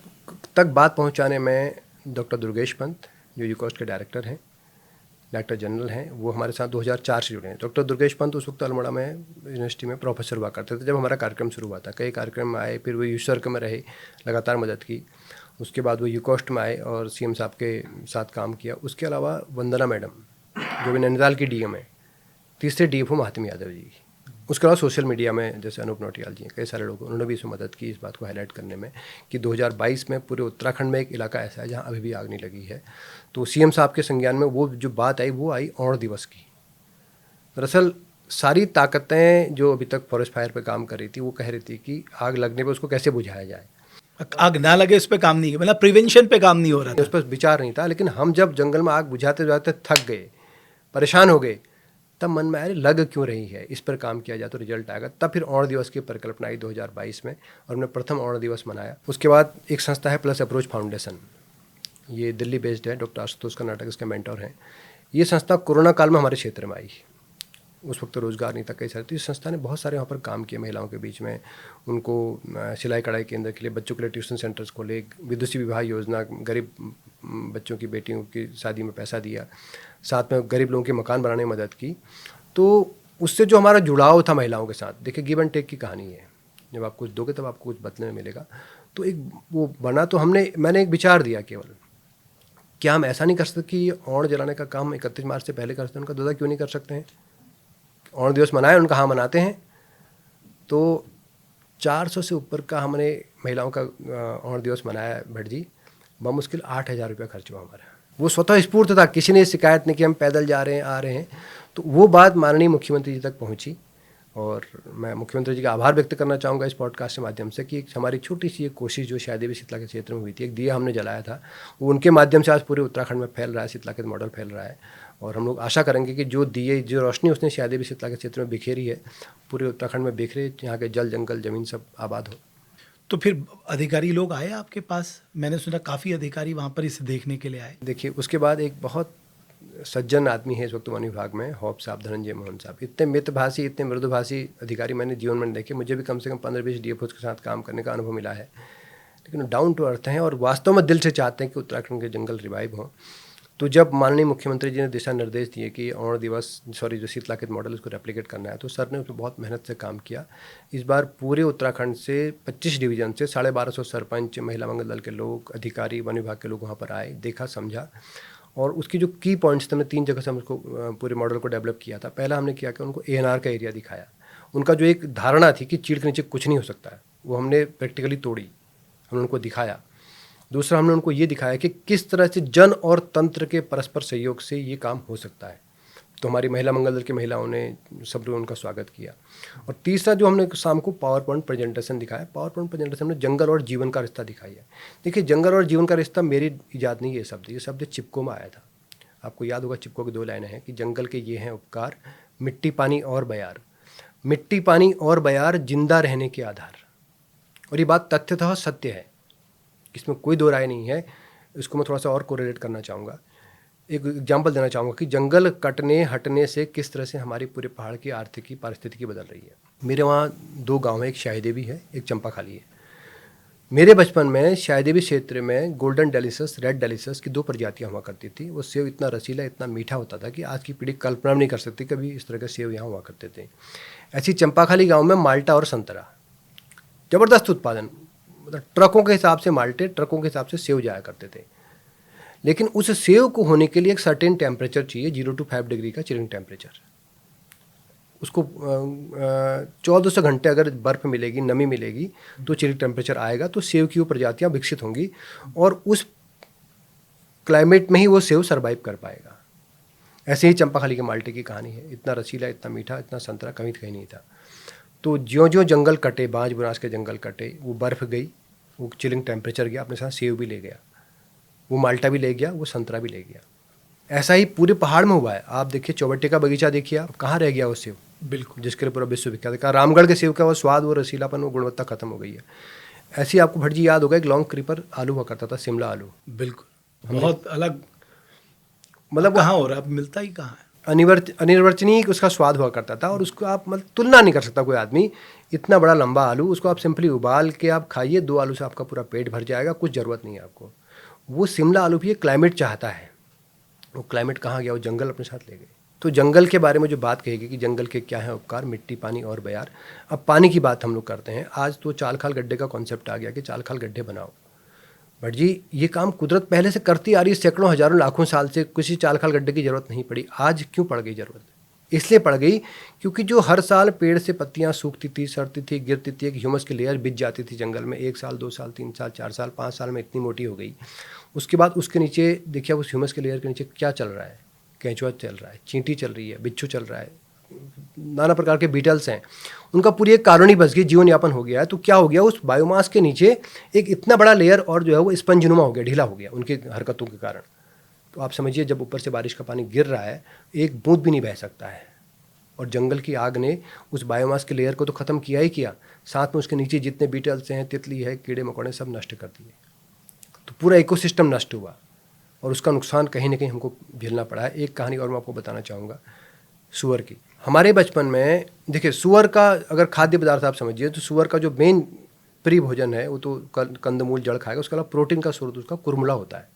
तक बात पहुंचाने में डॉक्टर दुर्गेश पंत, जो यूकोस्ट के डायरेक्टर हैं, डायरेक्टर जनरल हैं, वो हमारे साथ 2004 से जुड़े हैं। डॉक्टर दुर्गेश पंत उस वक्त अल्मोड़ा में यूनिवर्सिटी में प्रोफेसर हुआ करते थे जब हमारा कार्यक्रम शुरू हुआ था। कई कार्यक्रम में आए, फिर वो यूसर्क में रहे, लगातार मदद की। उसके बाद वो यूकोस्ट में आए और CM साहब के साथ काम किया। उसके अलावा वंदना मैडम, जो भी नैनीताल की DM है, तीसरे DFO महात्म यादव जी। उसके अलावा सोशल मीडिया में जैसे अनूप नौटियाल जी हैं, कई सारे लोग, उन्होंने भी इसमें मदद की इस बात को हाईलाइट करने में कि 2022 में पूरे उत्तराखंड में एक इलाका ऐसा है जहाँ अभी भी आग नहीं लगी है। तो CM साहब के संज्ञान में वो जो बात आई, वो आई ओण दिवस की। दरअसल सारी ताकतें जो अभी तक फॉरेस्ट फायर पे काम कर रही थी, वो कह रही थी कि आग लगने पर उसको कैसे बुझाया जाए। आग ना लगे उस पर काम नहीं किया, मतलब प्रिवेंशन पे काम नहीं हो रहा था। उस पर विचार नहीं था। लेकिन हम जब जंगल में आग बुझाते बुझाते थक गए, परेशान हो गए, तब मन में आया लग क्यों रही है, इस पर काम किया जाए तो रिजल्ट आएगा। तब फिर ओण दिवस की परिकल्पना आई 2022 में, और हमने प्रथम ओण दिवस मनाया। उसके बाद एक संस्था है प्लस अप्रोच फाउंडेशन, ये दिल्ली बेस्ड है, डॉक्टर आशुतोष कर्नाटक इसके मेंटर हैं। ये संस्था कोरोना काल में हमारे क्षेत्र में आई। उस वक्त रोज़गार नहीं था, कई सारे, तो इस संस्था ने बहुत सारे वहाँ पर काम किए महिलाओं के बीच में। उनको सिलाई कढ़ाई केंद्र के लिए, बच्चों के लिए ट्यूशन सेंटर्स खोले, विदुषी विवाह योजना, गरीब बच्चों की बेटियों की शादी में पैसा दिया, साथ में गरीब लोगों के मकान बनाने में मदद की। तो उससे जो हमारा जुड़ाव था महिलाओं के साथ, देखिए गिव एंड टेक की कहानी है, जब आप कुछ दोगे तब आपको कुछ बदले में मिलेगा। तो एक वो बना। तो मैंने एक विचार दिया, केवल क्या हम ऐसा नहीं कर सकते कि ओण जलाने का काम 31 मार्च से पहले कर सकते हैं, उनका दादा क्यों नहीं कर सकते हैं? ओण दिवस मनाए, उनका हाँ मनाते हैं। तो 400 से ऊपर का हमने महिलाओं का ओण दिवस मनाया भट्ट जी। बमुश्किल 8,000 रुपया खर्च हुआ हमारा। वो स्वतः स्फूर्त था, किसी ने शिकायत नहीं कि हम पैदल जा रहे हैं, आ रहे हैं। तो वो बात माननीय मुख्यमंत्री जी तक पहुंची, और मैं मुख्यमंत्री जी का आभार व्यक्त करना चाहूँगा इस पॉडकास्ट के माध्यम से कि हमारी छोटी सी एक कोशिश जो शायद भी शीतलाखेत क्षेत्र में हुई थी, एक दिया हमने जलाया था, वो उनके माध्यम से आज पूरे उत्तराखंड में फैल रहा है, शीतलाखेत मॉडल फैल रहा है। और हम लोग आशा करेंगे कि जो दिए, जो रोशनी उसने शायद भी शीतलाखेत क्षेत्र में बिखेरी है, पूरे उत्तराखंड में बिखरे, यहाँ के जल जंगल ज़मीन सब आबाद हो। तो फिर अधिकारी लोग आए आपके पास? मैंने सुना काफ़ी अधिकारी वहाँ पर इसे देखने के लिए आए। देखिए, उसके बाद एक बहुत सज्जन आदमी है इस वक्त वन विभाग में, हॉप साहब, धनंजय मोहन साहब। इतने मितभाषी, इतने मृदुभाषी अधिकारी मैंने जीवन में देखे। मुझे भी कम से कम 15-20 DFOs के साथ काम करने का अनुभव मिला है, लेकिन डाउन टू अर्थ हैं और वास्तव में दिल से चाहते हैं कि उत्तराखंड के जंगल रिवाइव हों। तो जब माननीय मुख्यमंत्री जी ने दिशा निर्देश दिए कि अरुण दिवस जो शीतलाखेत मॉडल उसको रेप्लिकेट करना है, तो सर ने उसमें बहुत मेहनत से काम किया। इस बार पूरे उत्तराखंड से 25 डिवीजन से 1250 सरपंच, महिला मंगल दल के लोग, अधिकारी, वन विभाग के लोग वहाँ पर आए, देखा, समझा। और उसकी जो की पॉइंट्स थे, हमने 3 जगह से हम उसको पूरे मॉडल को डेवलप किया था। पहला हमने किया कि उनको ANR का एरिया दिखाया। उनका जो एक धारणा थी कि चीड़ के नीचे कुछ नहीं हो सकता है, वो हमने प्रैक्टिकली तोड़ी, हमने उनको दिखाया। दूसरा, हमने उनको ये दिखाया कि किस तरह से जन और तंत्र के परस्पर सहयोग से ये काम हो सकता है। तो हमारी महिला मंगल दल की महिलाओं ने सबने उनका स्वागत किया। और तीसरा जो हमने शाम को पावर पॉइंट प्रेजेंटेशन दिखाया, पावर पॉइंट प्रेजेंटेशन में जंगल और जीवन का रिश्ता दिखाई है। देखिए, जंगल और जीवन का रिश्ता मेरी इजाद नहीं, ये शब्द चिपको में आया था। आपको याद होगा, चिपको की 2 लाइनें हैं कि जंगल के ये हैं उपकार, मिट्टी पानी और बयार, मिट्टी पानी और बयार जिंदा रहने के आधार। और ये बात तथ्यतः सत्य है, इसमें कोई 2 राय नहीं है। इसको मैं थोड़ा सा और कोरिलेट करना चाहूँगा, एक एग्जांपल देना चाहूँगा कि जंगल कटने हटने से किस तरह से हमारी पूरे पहाड़ की आर्थिकी पारिस्थितिकी बदल रही है। मेरे वहाँ 2 गांव हैं, एक शाही देवी है, एक चंपाखाली है। मेरे बचपन में शाही देवी क्षेत्र में गोल्डन डेलिशस, रेड डेलिशस की 2 प्रजातियाँ हुआ करती थी। वो सेब इतना रसीला, इतना मीठा होता था कि आज की पीढ़ी कल्पना नहीं कर सकती कभी इस तरह के सेब यहाँ हुआ करते थे। ऐसी चंपाखाली गाँव में माल्टा और संतरा, ज़बरदस्त उत्पादन, मतलब ट्रकों के हिसाब से माल्टे, ट्रकों के हिसाब से सेव जाया करते थे। लेकिन उस सेव को होने के लिए एक सर्टेन टेम्परेचर चाहिए, 0 to 5 डिग्री का चिलिंग टेम्परेचर। उसको 1400 घंटे अगर बर्फ़ मिलेगी, नमी मिलेगी, तो चिलिंग टेम्परेचर आएगा, तो सेव की वो प्रजातियाँ विकसित होंगी और उस क्लाइमेट में ही वो सेव सर्वाइव कर पाएगा। ऐसे ही चंपाखाली के माल्टे की कहानी है, इतना रसीला, इतना मीठा, इतना संतरा कहीं नहीं था। तो ज्यों-ज्यों जंगल कटे, बांज बुनास के जंगल कटे, वो बर्फ़ गई, वो चिलिंग टेम्परेचर गया, अपने साथ सेव भी ले गया, वो माल्टा भी ले गया, वो संतरा भी ले गया। ऐसा ही पूरे पहाड़ में हुआ है। आप देखिए, चौबट्टी का बगीचा देखिए, आप कहाँ रह गया वो सेव, बिल्कुल, जिसके लिए पूरा विश्व विख्यात है। रामगढ़ के सेव का वो स्वाद, वो रसीलापन, वो गुणवत्ता खत्म हो गई है। ऐसे ही आपको भटजी याद होगा, एक लॉन्ग क्रीपर आलू हुआ करता था, शिमला आलू, बिल्कुल, बहुत अलग, मतलब कहाँ हो रहा है, अब मिलता ही कहाँ है। अनिर्वचनीय उसका स्वाद हुआ करता था। और उसको आप मतलब तुलना नहीं कर सकता कोई आदमी। इतना बड़ा लंबा आलू, उसको आप सिंपली उबाल के आप खाइए, 2 आलू से आपका पूरा पेट भर जाएगा, कुछ ज़रूरत नहीं है आपको। वो शिमला आलू भी एक क्लाइमेट चाहता है। वो क्लाइमेट कहाँ गया, वो जंगल अपने साथ ले गए। तो जंगल के बारे में जो बात कहेगी कि जंगल के क्या है उपकार, मिट्टी पानी और बयार। अब पानी की बात हम लोग करते हैं। आज तो चाल खाल गड्ढे का कॉन्सेप्ट आ गया कि चाल खाल गड्ढे बनाओ। बट जी, ये काम कुदरत पहले से करती आ रही है, सैकड़ों हजारों लाखों साल से। किसी चाल खाल गड्ढे की ज़रूरत नहीं पड़ी। आज क्यों पड़ गई ज़रूरत? इसलिए पड़ गई क्योंकि जो हर साल पेड़ से पत्तियां सूखती थी, सड़ती थी, गिरती थी, एक ह्यूमस की लेयर बिछ जाती थी जंगल में। 1 साल, 2 साल, 3 साल, 4 साल, 5 साल में इतनी मोटी हो गई। उसके बाद उसके नीचे देखिए, उस ह्यूमस की लेयर के नीचे क्या चल रहा है? केंचुआ चल रहा है, चींटी चल रही है, बिच्छू चल रहा है, नाना प्रकार के बीटल्स हैं। उनका पूरी एक कॉलोनी बस गई, जीवन यापन हो गया है। तो क्या हो गया, उस बायोमास के नीचे एक इतना बड़ा लेयर और जो है वो स्पंजनुमा हो गया, ढीला हो गया उनकी हरकतों के कारण। तो आप समझिए, जब ऊपर से बारिश का पानी गिर रहा है, एक बूंद भी नहीं बह सकता है। और जंगल की आग ने उस बायोमास के लेयर को तो ख़त्म किया ही किया, साथ में उसके नीचे जितने बीटल्स हैं, तितली है, कीड़े मकोड़े, सब नष्ट कर दिए। तो पूरा इकोसिस्टम नष्ट हुआ और उसका नुकसान कहीं ना कहीं हमको झेलना पड़ा है। एक कहानी और मैं आपको बताना चाहूँगा सूअर की। हमारे बचपन में देखिए, सूअर का अगर खाद्य पदार्थ आप समझिए, तो सूअर का जो मेन प्री भोजन है वो तो कंदमूल, जड़ खाएगा। उसके अलावा प्रोटीन का स्रोत उसका कुरमुला होता है।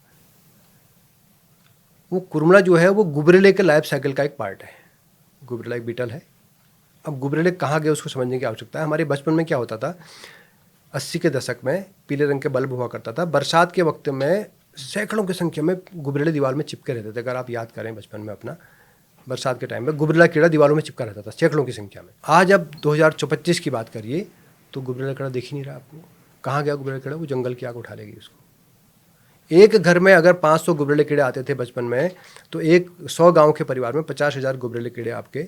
वो कुरमुला जो है वो गुबरेले के लाइफ साइकिल का एक पार्ट है। गुबरेला एक बीटल है। अब गुबरेले कहाँ गए उसको समझने की आवश्यकता है। हमारे बचपन में क्या होता था, 80 के दशक में पीले रंग के बल्ब हुआ करता था। बरसात के वक्त में सैकड़ों की संख्या में गुबरेले दीवार में चिपके रहते थे। अगर आप याद करें बचपन में अपना, बरसात के टाइम में गुबरेला कीड़ा दीवारों में चिपका रहता था सैकड़ों की संख्या में। आज अब 2025 की बात करिए तो गुबरेला कीड़ा दिख ही नहीं रहा आपको। कहाँ गया गुबरेला कीड़ा? वो जंगल की आग उठा लेगी उसको। एक घर में अगर 500 गुबरेले कीड़े आते थे बचपन में, तो 100 गाँव के परिवार में 50,000 गुबरेले कीड़े आपके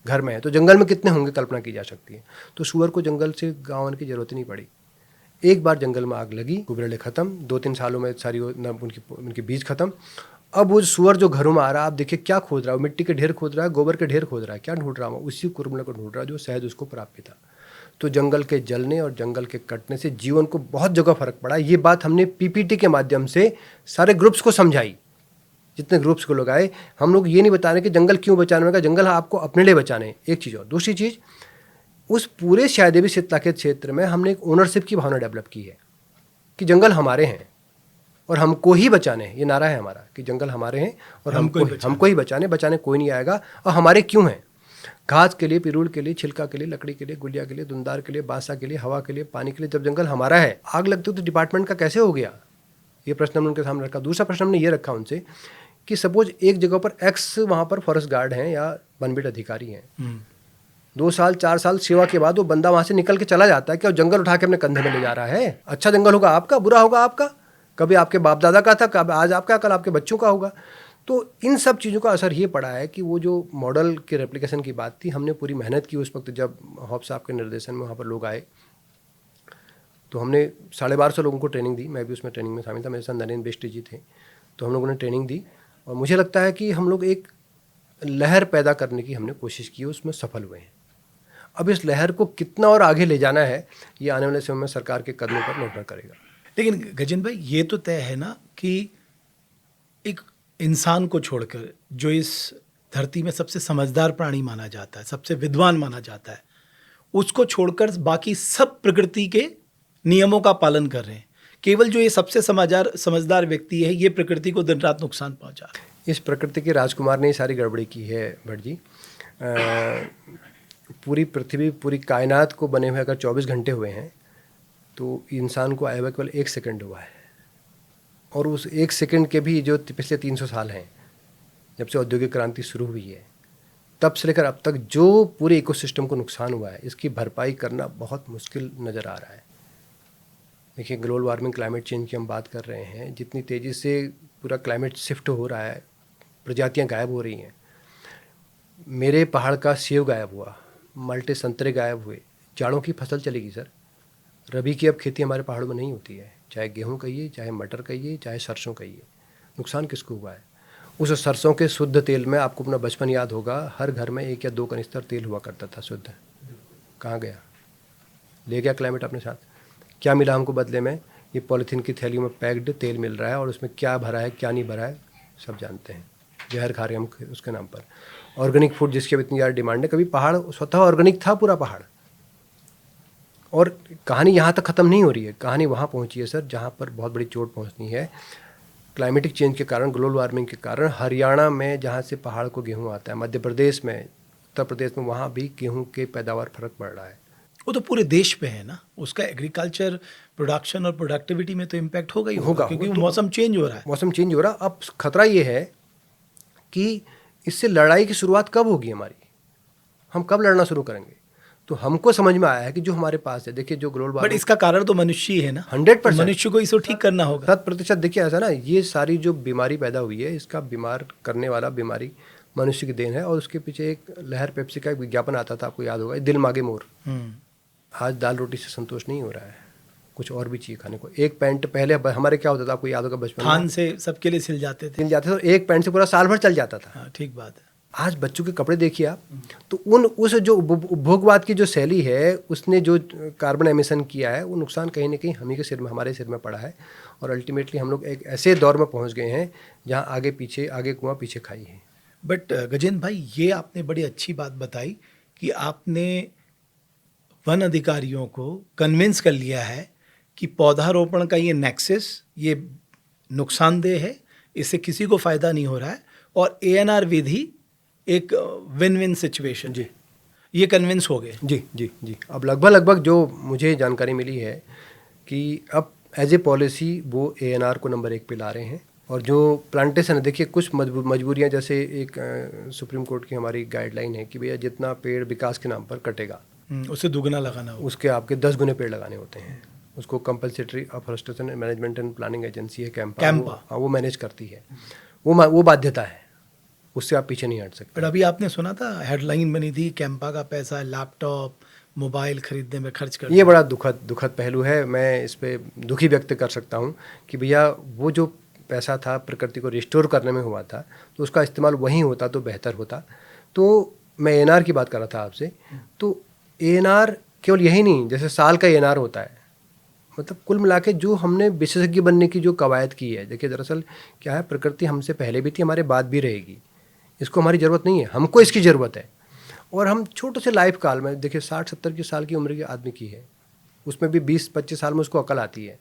घर में हैं। तो जंगल में कितने होंगे कल्पना की जा सकती है। तो सूअर को जंगल से गाँव आने की जरूरत ही नहीं पड़ी। एक बार जंगल में आग लगी, गुबरेले खत्म, 2-3 सालों में सारी उनकी बीज खत्म। अब वो सूअर जो घरों में आ रहा है, आप देखिए क्या खोद रहा है, मिट्टी के ढेर खोद रहा है, गोबर के ढेर खोद रहा है। क्या ढूंढ रहा है? उसी कुरमुला को ढूंढ रहा है जो शायद उसको प्राप्य था। तो जंगल के जलने और जंगल के कटने से जीवन को बहुत जगह फर्क पड़ा। ये बात हमने पीपीटी के माध्यम से सारे ग्रुप्स को समझाई। जितने ग्रुप्स को लोग आए, हम लोग ये नहीं बता रहे कि जंगल क्यों बचाने में, जंगल आपको अपने लिए बचाने हैं, एक चीज़। और दूसरी चीज़, उस पूरे शायदेवी शीतला के क्षेत्र में हमने एक ओनरशिप की भावना डेवलप की है कि जंगल हमारे हैं और हमको ही बचाने हैं। ये नारा है हमारा कि जंगल हमारे हैं और हमको ही बचाने कोई नहीं आएगा। और हमारे क्यों हैं? घास के लिए, पिरूल के लिए, छिलका के लिए, लकड़ी के लिए, गुलिया के लिए, धुंदार के लिए, बासा के लिए, हवा के लिए, पानी के लिए। जब जंगल हमारा है, आग लगती तो डिपार्टमेंट का कैसे हो गया? ये प्रश्न हमने उनके सामने रखा। दूसरा प्रश्न हमने ये रखा उनसे कि सपोज एक जगह पर एक्स वहाँ पर फॉरेस्ट गार्ड हैं या वनबिट अधिकारी हैं, 2 साल 4 साल सेवा के बाद वो बंदा वहाँ से निकल के चला जाता है, क्या जंगल उठा के अपने कंधे में ले जा रहा है? अच्छा जंगल होगा आपका, बुरा होगा आपका? कभी आपके बाप दादा का था, कब आज आपका, कल आपके बच्चों का होगा। तो इन सब चीज़ों का असर ये पड़ा है कि वो जो मॉडल के रेप्लिकेशन की बात थी, हमने पूरी मेहनत की उस वक्त। जब हॉप साहब के निर्देशन में वहाँ पर लोग आए तो हमने 1250 लोगों को ट्रेनिंग दी। मैं भी उसमें ट्रेनिंग में शामिल था, मेरे साथ नरेंद्र बेस्टी जी थे। तो हम लोगों ने ट्रेनिंग दी और मुझे लगता है कि हम लोग एक लहर पैदा करने की हमने कोशिश की, उसमें सफल हुए हैं। अब इस लहर को कितना और आगे ले जाना है, ये आने वाले समय में सरकार के कदमों पर निर्भर करेगा। लेकिन गजेंद्र भाई, ये तो तय है ना कि एक इंसान को छोड़कर जो इस धरती में सबसे समझदार प्राणी माना जाता है, सबसे विद्वान माना जाता है, उसको छोड़कर बाकी सब प्रकृति के नियमों का पालन कर रहे हैं। केवल जो ये सबसे समझदार व्यक्ति है, ये प्रकृति को दिन रात नुकसान पहुंचा रहा है। इस प्रकृति के राजकुमार ने ही सारी गड़बड़ी की है भट्ट जी। पूरी पृथ्वी, पूरी कायनात को बने हुए अगर 24 घंटे हुए हैं तो इंसान को आए हुए केवल 1 सेकंड हुआ है। और उस 1 सेकंड के भी जो पिछले 300 साल हैं, जब से औद्योगिक क्रांति शुरू हुई है, तब से लेकर अब तक जो पूरे इकोसिस्टम को नुकसान हुआ है, इसकी भरपाई करना बहुत मुश्किल नज़र आ रहा है। देखिए, ग्लोबल वार्मिंग, क्लाइमेट चेंज की हम बात कर रहे हैं, जितनी तेज़ी से पूरा क्लाइमेट शिफ्ट हो रहा है, प्रजातियां गायब हो रही हैं। मेरे पहाड़ का सेब गायब हुआ, माल्टे संतरे गायब हुए, जाड़ों की फसल चलेगी सर। रबी की अब खेती हमारे पहाड़ों में नहीं होती है, चाहे गेहूं कहिए, चाहे मटर कहिए, चाहे सरसों कहिए। नुकसान किसको हुआ है? उस सरसों के शुद्ध तेल में, आपको अपना बचपन याद होगा, हर घर में 1 या 2 कनिस्तर तेल हुआ करता था शुद्ध। कहाँ गया? ले गया क्लाइमेट अपने साथ। क्या मिला हमको बदले में? ये पॉलीथीन की थैलियों में पैक्ड तेल मिल रहा है और उसमें क्या भरा है, क्या नहीं भरा है, सब जानते हैं। जहर खा रहे हैं हम उसके नाम पर। ऑर्गेनिक फूड जिसकी अब इतनी ज़्यादा डिमांड है, कभी पहाड़ स्वतः ऑर्गेनिक था पूरा पहाड़। और कहानी यहाँ तक ख़त्म नहीं हो रही है, कहानी वहाँ पहुँची है सर जहाँ पर बहुत बड़ी चोट पहुँचनी है। क्लाइमेटिक चेंज के कारण, ग्लोबल वार्मिंग के कारण, हरियाणा में जहाँ से पहाड़ को गेहूँ आता है, मध्य प्रदेश में, उत्तर प्रदेश में, वहाँ भी गेहूँ के पैदावार फर्क पड़ रहा है। वो तो पूरे देश पे है ना, उसका एग्रीकल्चर प्रोडक्शन और प्रोडक्टिविटी में तो इम्पैक्ट होगा ही होगा, क्योंकि तो मौसम चेंज हो रहा है। मौसम चेंज हो रहा। अब खतरा ये है कि इससे लड़ाई की शुरुआत कब होगी हमारी, हम कब लड़ना शुरू करेंगे? तो हमको समझ में आया है कि जो हमारे पास है, देखिए जो ग्लोबल बट इसका कारण तो मनुष्य ही है ना। 100% मनुष्य को इसको ठीक करना होगा। 100%। देखिए ऐसा ना, ये सारी जो बीमारी पैदा हुई है, इसका बीमार करने वाला बीमारी मनुष्य की देन है। और उसके पीछे एक लहर पेप्सी का एक विज्ञापन आता था, आपको याद होगा, दिल मांगे मोर। आज दाल रोटी से संतोष नहीं हो रहा है, कुछ और भी चाहिए खाने को। एक पैंट पहले हमारे क्या होता था, आपको याद होगा बचपन में, थान से सबके लिए सिल जाते थे तो एक पैंट से पूरा साल भर चल जाता था। हाँ, ठीक बात है। आज बच्चों के कपड़े देखिए आप, तो उस जो उपभोगवाद की जो शैली है, उसने जो कार्बन एमिशन किया है, वो नुकसान कहीं ना कहीं हम ही के सिर में, हमारे सिर में पड़ा है। और अल्टीमेटली हम लोग एक ऐसे दौर में पहुंच गए हैं जहां आगे पीछे, आगे कुआं पीछे खाई है। बट गजेंद्र भाई, ये आपने बड़ी अच्छी बात बताई कि आपने वन अधिकारियों को कन्विंस कर लिया है कि पौधारोपण का ये नेक्सस, ये नुकसानदेह है, इससे किसी को फ़ायदा नहीं हो रहा है, और ANR विधि एक विन विन सिचुएशन। जी, ये कन्विंस हो गए। जी जी जी। अब लगभग जो मुझे जानकारी मिली है कि अब एज ए पॉलिसी वो ANR को नंबर 1 पे ला रहे हैं। और जो प्लांटेशन है, देखिए कुछ मजबूरियां, जैसे एक सुप्रीम कोर्ट की हमारी गाइडलाइन है कि भैया जितना पेड़ विकास के नाम पर कटेगा, उससे दुगना लगाना होगा, उसके आपके 10 गुने पेड़ लगाने होते हैं। उसको compensatory afforestation management and planning agency है कैंपा, वो मैनेज करती है। वो बाध्यता है, उससे आप पीछे नहीं हट सकते। पर अभी आपने सुना था, हेडलाइन बनी थी, कैंपा का पैसा लैपटॉप मोबाइल खरीदने में खर्च कर। ये बड़ा दुखद पहलू है। मैं इस पर दुखी व्यक्त कर सकता हूँ कि भैया वो जो पैसा था प्रकृति को रिस्टोर करने में हुआ था, तो उसका इस्तेमाल वहीं होता तो बेहतर होता। तो मैं ANR की बात कर रहा था आपसे, तो ANR केवल यही नहीं, जैसे साल का ANR होता है, मतलब कुल मिला के जो हमने विशेषज्ञ बनने की जो कवायद की है, देखिए दरअसल क्या है, प्रकृति हमसे पहले भी थी, हमारे बाद भी रहेगी। इसको हमारी ज़रूरत नहीं है, हमको इसकी ज़रूरत है। और हम छोटे से लाइफ काल में, देखिए 60-70 की साल की उम्र के आदमी की है, उसमें भी 20-25 साल में उसको अकल आती है।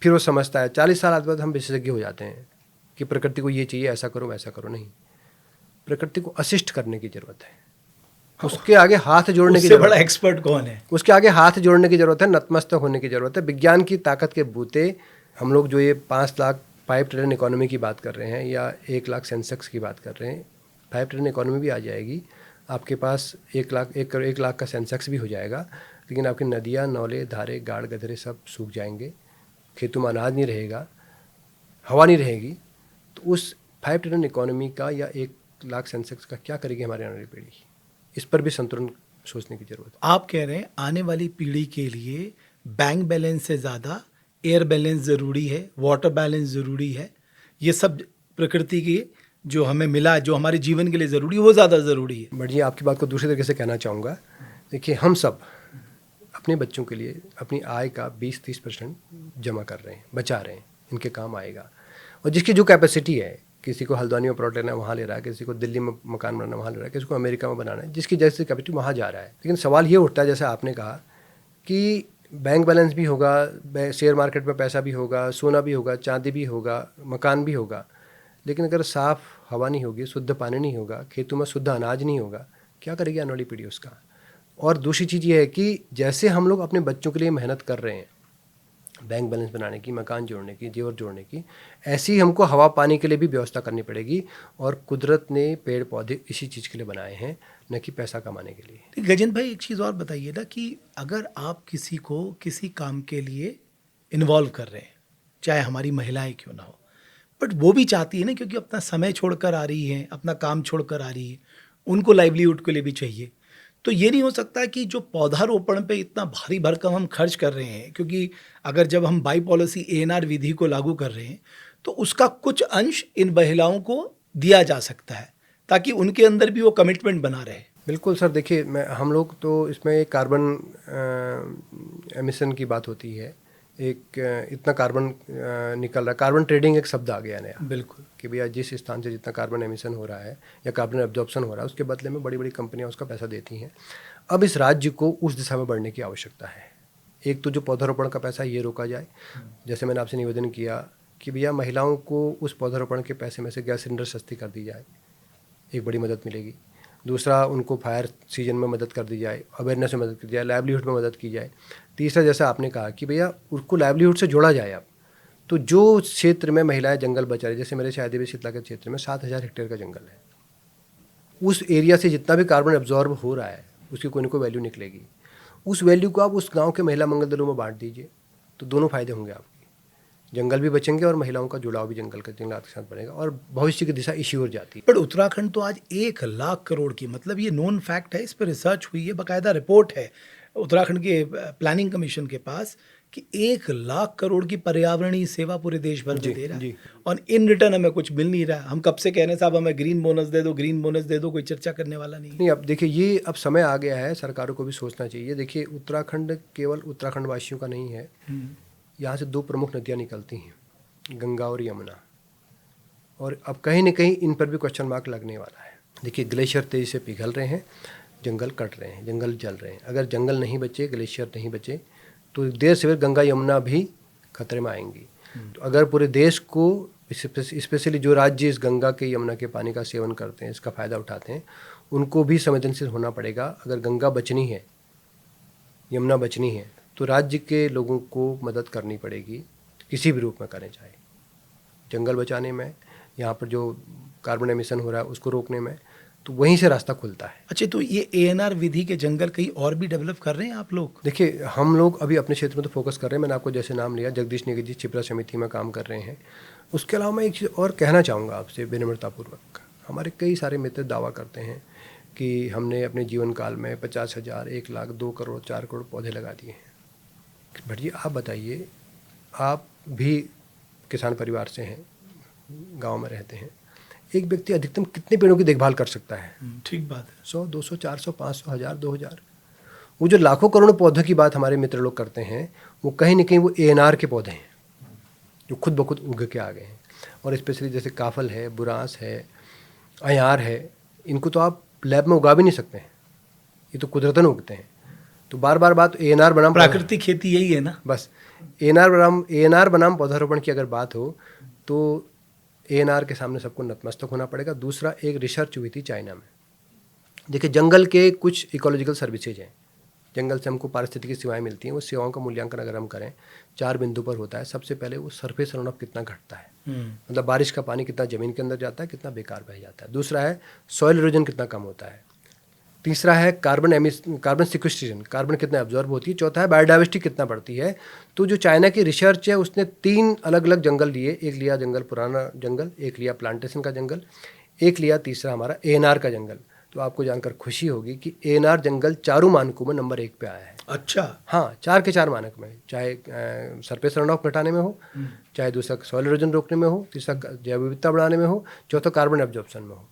फिर वो समझता है। 40 साल बाद हम विशेषज्ञ हो जाते हैं कि प्रकृति को ये चाहिए, ऐसा करो वैसा करो। नहीं, प्रकृति को असिस्ट करने की ज़रूरत है, उसके आगे हाथ जोड़ने की उससे बड़ा ज़रूरत है। एक्सपर्ट कौन है? उसके आगे हाथ जोड़ने की ज़रूरत है, नतमस्तक होने की ज़रूरत है। विज्ञान की ताकत के बूते हम लोग जो ये 5 लाख 5 ट्रिलियन इकोनॉमी की बात कर रहे हैं या 1 लाख सेंसेक्स की बात कर रहे हैं, 5 ट्रिलियन इकोनॉमी भी आ जाएगी, आपके पास 1 लाख का सेंसेक्स भी हो जाएगा, लेकिन आपकी नदियाँ, नौले, धारे, गाड़ गधरे सब सूख जाएंगे, खेतों में अनाज नहीं रहेगा, हवा नहीं रहेगी। तो उस 5 ट्रिलियन इकोनॉमी का या 1 लाख सेंसेक्स का क्या करेगी हमारी आने वाली पीढ़ी? इस पर भी संतुलन सोचने की ज़रूरत है। आप कह रहे हैं आने वाली पीढ़ी के लिए बैंक बैलेंस से ज़्यादा एयर बैलेंस ज़रूरी है, वाटर बैलेंस ज़रूरी है, ये सब प्रकृति की जो हमें मिला, जो हमारे जीवन के लिए ज़रूरी है, वो ज़्यादा ज़रूरी है। बट जी आपकी बात को दूसरे तरीके से कहना चाहूँगा। देखिए, हम सब अपने बच्चों के लिए अपनी आय का 20-30% जमा कर रहे हैं, बचा रहे हैं, इनके काम आएगा। और जिसकी जो कैपेसिटी है, किसी को हल्द्वानी में प्लॉट लेना है वहाँ ले रहा है, किसी को दिल्ली में मकान बनाना वहाँ ले रहा है, किसी को अमेरिका में बनाना है, जिसकी जैसी कैपेसिटी वहाँ जा रहा है। लेकिन सवाल ये उठता है, जैसे आपने कहा कि बैंक बैलेंस भी होगा, शेयर मार्केट में पैसा भी होगा, सोना भी होगा, चांदी भी होगा, मकान भी होगा, लेकिन अगर साफ़ हवा नहीं होगी, शुद्ध पानी नहीं होगा, खेतों में शुद्ध अनाज नहीं होगा, क्या करेगी आने वाली पीढ़ी उसका? और दूसरी चीज़ ये है कि जैसे हम लोग अपने बच्चों के लिए मेहनत कर रहे हैं, बैंक बैलेंस बनाने की, मकान जोड़ने की, जेवर जोड़ने की, ऐसी हमको हवा पानी के लिए भी व्यवस्था करनी पड़ेगी। और कुदरत ने पेड़ पौधे इसी चीज़ के लिए बनाए हैं, न कि पैसा कमाने के लिए। गजेंद्र भाई, एक चीज़ और बताइए ना कि अगर आप किसी को किसी काम के लिए इन्वॉल्व कर रहे हैं, चाहे हमारी महिलाएं क्यों ना हो, बट वो भी चाहती है ना, क्योंकि अपना समय छोड़कर आ रही है, अपना काम छोड़कर आ रही है, उनको लाइवलीहुड के लिए भी चाहिए। तो ये नहीं हो सकता कि जो पौधारोपण पे इतना भारी भरकम हम खर्च कर रहे हैं, क्योंकि अगर जब हम बाई पॉलिसी एएनआर विधि को लागू कर रहे हैं तो उसका कुछ अंश इन महिलाओं को दिया जा सकता है, ताकि उनके अंदर भी वो कमिटमेंट बना रहे। बिल्कुल सर, देखिए हम लोग तो इसमें कार्बन एमिशन की बात होती है, इतना कार्बन निकल रहा है, कार्बन ट्रेडिंग एक शब्द आ गया नया। बिल्कुल, कि भैया जिस स्थान से जितना कार्बन एमिशन हो रहा है या कार्बन एब्जॉर्प्शन हो रहा है, उसके बदले में बड़ी बड़ी कंपनियां उसका पैसा देती हैं। अब इस राज्य को उस दिशा में बढ़ने की आवश्यकता है। एक तो जो पौधारोपण का पैसा है ये रोका जाए, जैसे मैंने आपसे निवेदन किया कि भैया महिलाओं को उस पौधारोपण के पैसे में से गैस सिलेंडर सस्ती कर दी जाए, एक बड़ी मदद मिलेगी। दूसरा, उनको फायर सीजन में मदद कर दी जाए, अवेयरनेस में मदद की जाए, लाइवलीहुड में मदद की जाए। तीसरा, जैसा आपने कहा कि भैया उसको लाइवलीहुड से जोड़ा जाए। अब तो जो क्षेत्र में महिलाएं जंगल बचा रही, जैसे मेरे शायद शीतला के क्षेत्र में 7,000 हेक्टेयर का जंगल है, उस एरिया से जितना भी कार्बन एब्जॉर्ब हो रहा है उसकी कोई ना कोई वैल्यू निकलेगी। उस वैल्यू को आप उस गांव के महिला मंगल दलों में बांट दीजिए, तो दोनों फायदे होंगे आपके, जंगल भी बचेंगे और महिलाओं का जुड़ाव भी जंगलात के साथ बढ़ेगा, और भविष्य की दिशा इसी ओर जाती है। पर उत्तराखंड तो आज 1 लाख करोड़ की, मतलब ये नोन फैक्ट है, इस पर रिसर्च हुई है, बाकायदा रिपोर्ट है उत्तराखंड के प्लानिंग कमीशन के पास कि 1 लाख करोड़ की पर्यावरणीय सेवा पूरे देश भर में दे रहा है, और इन रिटर्न हमें कुछ मिल नहीं रहा। हम कब से कह रहे हैं साहब हमें ग्रीन बोनस दे दो, ग्रीन बोनस दे दो, कोई चर्चा करने वाला नहीं। अब देखिए, ये अब समय आ गया है, सरकारों को भी सोचना चाहिए। देखिए, उत्तराखंड केवल उत्तराखंड वासियों का नहीं है, यहाँ से 2 प्रमुख नदियाँ निकलती हैं, गंगा और यमुना, और अब कहीं न कहीं इन पर भी क्वेश्चन मार्क लगने वाला है। देखिए, ग्लेशियर तेज़ी से पिघल रहे हैं, जंगल कट रहे हैं, जंगल जल रहे हैं। अगर जंगल नहीं बचे, ग्लेशियर नहीं बचे, तो देर से देर गंगा यमुना भी खतरे में आएंगी। तो अगर पूरे देश को, स्पेशली जो राज्य इस गंगा के यमुना के पानी का सेवन करते हैं, इसका फ़ायदा उठाते हैं, उनको भी संवेदनशील होना पड़ेगा। अगर गंगा बचनी है, यमुना बचनी है, तो राज्य के लोगों को मदद करनी पड़ेगी, किसी भी रूप में करें, चाहे जंगल बचाने में, यहाँ पर जो कार्बन एमिशन हो रहा है उसको रोकने में, तो वहीं से रास्ता खुलता है। अच्छा, तो ये एएनआर विधि के जंगल कहीं और भी डेवलप कर रहे हैं आप लोग? देखिए, हम लोग अभी अपने क्षेत्र में तो फोकस कर रहे हैं। मैंने आपको जैसे नाम लिया, जगदीश नेगी जी छिपरा समिति में काम कर रहे हैं। उसके अलावा मैं एक चीज़ और कहना चाहूँगा आपसे विनम्रतापूर्वक। हमारे कई सारे मित्र दावा करते हैं कि हमने अपने जीवन काल में 50,000, 1 लाख, 2 करोड़, 4 करोड़ पौधे लगा दिए हैं। भैया आप बताइए, आप भी किसान परिवार से हैं, गाँव में रहते हैं, एक व्यक्ति अधिकतम कितने पेड़ों की देखभाल कर सकता है? ठीक बात है। 100, 200, 400, 500, 1000, 2000। वो जो लाखों करोड़ों पौधों की बात हमारे मित्र लोग करते हैं, वो कहीं न कहीं वो एएनआर के पौधे हैं जो खुद ब खुद उग के आ गए हैं। और स्पेशली जैसे काफल है, बुरांस है, अयार है, इनको तो आप लैब में उगा भी नहीं सकते हैं, ये तो कुदरतन उगते हैं। तो बार बार बात एएनआर बनाम प्राकृतिक खेती यही है ना। बस एएनआर बनाम पौधारोपण की अगर बात हो तो एएनआर के सामने सबको नतमस्तक होना पड़ेगा। दूसरा, एक रिसर्च हुई थी चाइना में। देखिए, जंगल के कुछ इकोलॉजिकल सर्विसेज हैं, जंगल से हमको पारिस्थितिकी सेवाएं मिलती हैं। वो सेवाओं का मूल्यांकन अगर हम करें 4 बिंदु पर होता है। सबसे पहले वो सरफेस रन ऑफ कितना घटता है, मतलब बारिश का पानी कितना ज़मीन के अंदर जाता है, कितना बेकार बह जाता है। दूसरा है सॉइल इरोजन कितना कम होता है। तीसरा है कार्बन सिक्वेस्ट्रेशन, कार्बन कितना एब्जॉर्ब होती है। चौथा है बायोडाइवर्सिटी कितना बढ़ती है। तो जो चाइना की रिसर्च है उसने 3 अलग अलग जंगल लिए। एक लिया जंगल पुराना जंगल, एक लिया प्लांटेशन का जंगल, एक लिया तीसरा हमारा एएनआर का जंगल। तो आपको जानकर खुशी होगी कि एएनआर जंगल चारों मानकों में नंबर 1 पे आया है। अच्छा। हाँ, 4 के 4 मानक में, चाहे सरफेस रन ऑफ घटाने में हो, चाहे दूसरा सॉइल इरोजन रोकने में हो, तीसरा जैव विविधता बढ़ाने में हो, चौथा कार्बन एब्जॉर्प्शन में हो।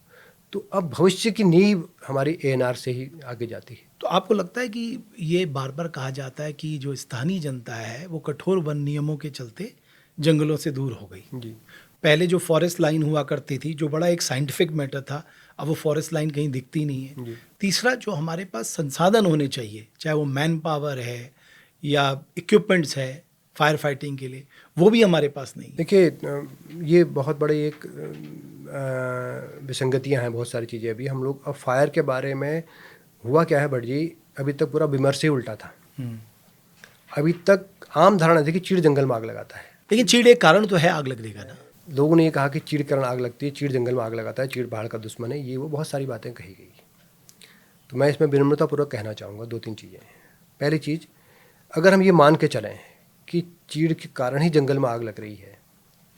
तो अब भविष्य की नींव हमारी एएनआर से ही आगे जाती है। तो आपको लगता है कि ये बार बार कहा जाता है कि जो स्थानीय जनता है वो कठोर वन नियमों के चलते जंगलों से दूर हो गई। जी, पहले जो फॉरेस्ट लाइन हुआ करती थी, जो बड़ा एक साइंटिफिक मैटर था, अब वो फॉरेस्ट लाइन कहीं दिखती नहीं है। जी। तीसरा, जो हमारे पास संसाधन होने चाहिए, चाहे वो मैन पावर है या इक्विपमेंट्स है फायर फाइटिंग के लिए, वो भी हमारे पास नहीं है। देखिए, ये बहुत बड़ी एक विसंगतियां हैं, बहुत सारी चीज़ें। अभी हम लोग अब फायर के बारे में हुआ क्या है भट्ट जी, अभी तक पूरा विमर्श ही उल्टा था। अभी तक आम धारणा थी कि चीड़ जंगल में आग लगाता है। लेकिन चीड़ एक कारण तो है आग लगने का ना। लोगों ने ये कहा कि चीड़ कारण आग लगती है, चीड़ जंगल में आग लगाता है, चीड़ पहाड़ का दुश्मन है, ये वो बहुत सारी बातें कही गई। तो मैं इसमें विनम्रतापूर्वक कहना चाहूँगा 2-3 चीज़ें। पहली चीज़, अगर हम ये मान के चलें कि चीड़ के कारण ही जंगल में आग लग रही है,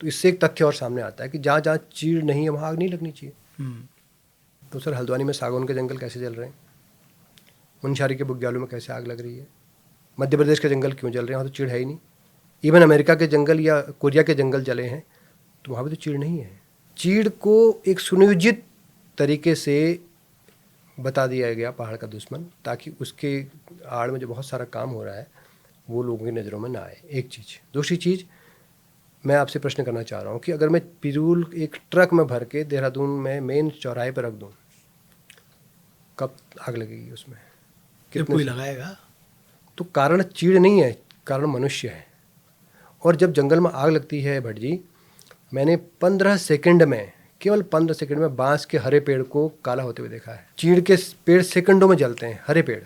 तो इससे एक तथ्य और सामने आता है कि जहाँ जहाँ चीड़ नहीं है वहाँ आग नहीं लगनी चाहिए। तो सर, हल्द्वानी में सागौन के जंगल कैसे जल रहे हैं? मुनस्यारी के बुग्यालों में कैसे आग लग रही है? मध्य प्रदेश के जंगल क्यों जल रहे हैं? वहाँ तो चीड़ है ही नहीं। इवन अमेरिका के जंगल या कोरिया के जंगल जले हैं तो वहाँ भी तो चीड़ नहीं है। चीड़ को एक सुनियोजित तरीके से बता दिया गया पहाड़ का दुश्मन, ताकि उसके आड़ में जो बहुत सारा काम हो रहा है वो लोगों की नज़रों में ना आए। एक चीज़। दूसरी चीज़, मैं आपसे प्रश्न करना चाह रहा हूँ कि अगर मैं पिरूल एक ट्रक में भर के देहरादून में मेन चौराहे पर रख दूँ, कब आग लगेगी उसमें? जब कोई लगाएगा। तो कारण चीड़ नहीं है, कारण मनुष्य है। और जब जंगल में आग लगती है भट्ट जी, मैंने 15 सेकंड में, केवल 15 सेकंड में बांस के हरे पेड़ को काला होते हुए देखा है। चीड़ के पेड़ सेकंडों में जलते हैं, हरे पेड़।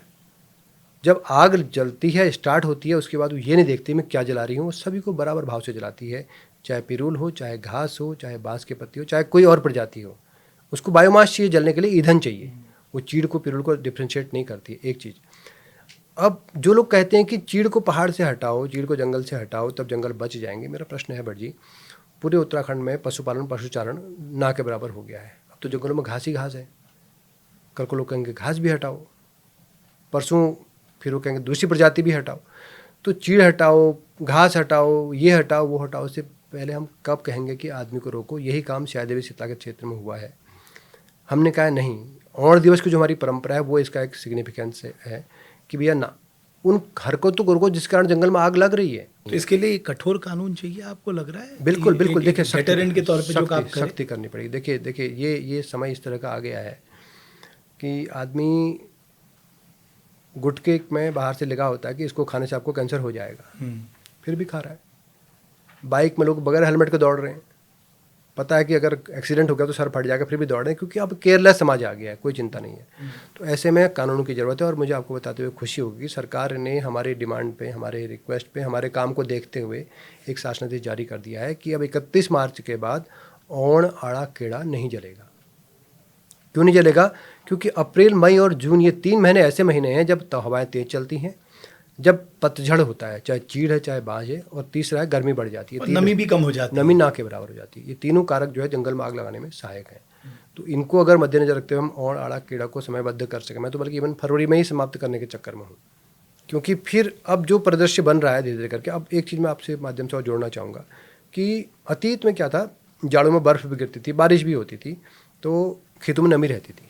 जब आग जलती है, स्टार्ट होती है, उसके बाद वो ये नहीं देखती मैं क्या जला रही हूँ, वो सभी को बराबर भाव से जलाती है। चाहे पिरूल हो, चाहे घास हो, चाहे बांस के पत्ती हो, चाहे कोई और प्रजाति हो, उसको बायोमास चाहिए जलने के लिए, ईंधन चाहिए। वो चीड़ को पिरूल को डिफ्रेंशिएट नहीं करती है। एक चीज़। अब जो लोग कहते हैं कि चीड़ को पहाड़ से हटाओ, चीड़ को जंगल से हटाओ, तब जंगल बच जाएंगे, मेरा प्रश्न है भट्ट जी, पूरे उत्तराखंड में पशुपालन पशुचारण ना के बराबर हो गया है। अब तो जंगलों में घास ही घास है। कल को लोग कहेंगे घास भी हटाओ, परसों फिर वो कहेंगे दूसरी प्रजाति भी हटाओ। तो चीड़ हटाओ, घास हटाओ, ये हटाओ, वो हटाओ से पहले हम कब कहेंगे कि आदमी को रोको? यही काम शायदेवी सीता के क्षेत्र में हुआ है। हमने कहा नहीं, और दिवस की जो हमारी परंपरा है वो इसका एक सिग्निफिकेंस है कि भैया ना, उन हरकतों को रोको जिस कारण जंगल में आग लग रही है। तो इसके लिए कठोर कानून चाहिए, आपको लग रहा है? बिल्कुल बिल्कुल। देखिए, डेटरेंट के तौर पे जो काम करें, सख्ती करनी पड़ेगी। देखिए ये समय इस तरह का आ गया है कि आदमी गुटके में बाहर से लगा होता है कि इसको खाने से आपको कैंसर हो जाएगा, फिर भी खा रहा है। बाइक में लोग बगैर हेलमेट के दौड़ रहे हैं, पता है कि अगर एक्सीडेंट हो गया तो सर फट जाएगा, फिर भी दौड़ रहे हैं, क्योंकि अब केयरलेस समाज आ गया है, कोई चिंता नहीं है। तो ऐसे में कानून की ज़रूरत है। और मुझे आपको बताते हुए खुशी होगी कि सरकार ने हमारी डिमांड पे, हमारे रिक्वेस्ट पे, हमारे काम को देखते हुए एक शासनादेश जारी कर दिया है कि अब 31 मार्च के बाद औण आड़ा केड़ा नहीं जलेगा। क्यों नहीं जलेगा? क्योंकि अप्रैल, मई और जून ये 3 महीने ऐसे महीने हैं जब हवाएं तेज चलती हैं, जब पतझड़ होता है, चाहे चीड़ है चाहे बाज है, और तीसरा है गर्मी बढ़ जाती है, नमी भी कम हो जाती है, नमी ना के बराबर हो जाती है। ये तीनों कारक जो है जंगल में आग लगाने में सहायक हैं। तो इनको अगर मद्देनजर रखते हुए हम और आड़ा कीड़ा को समयबद्ध कर सकें, मैं तो बल्कि इवन फरवरी में ही समाप्त करने के चक्कर में हूँ, क्योंकि फिर अब जो परिदृश्य बन रहा है धीरे धीरे करके। अब एक चीज़ मैं आपसे माध्यम से और जोड़ना चाहूँगा कि अतीत में क्या था, जाड़ों में बर्फ़ भी गिरती थी, बारिश भी होती थी, तो खेतों में नमी रहती थी।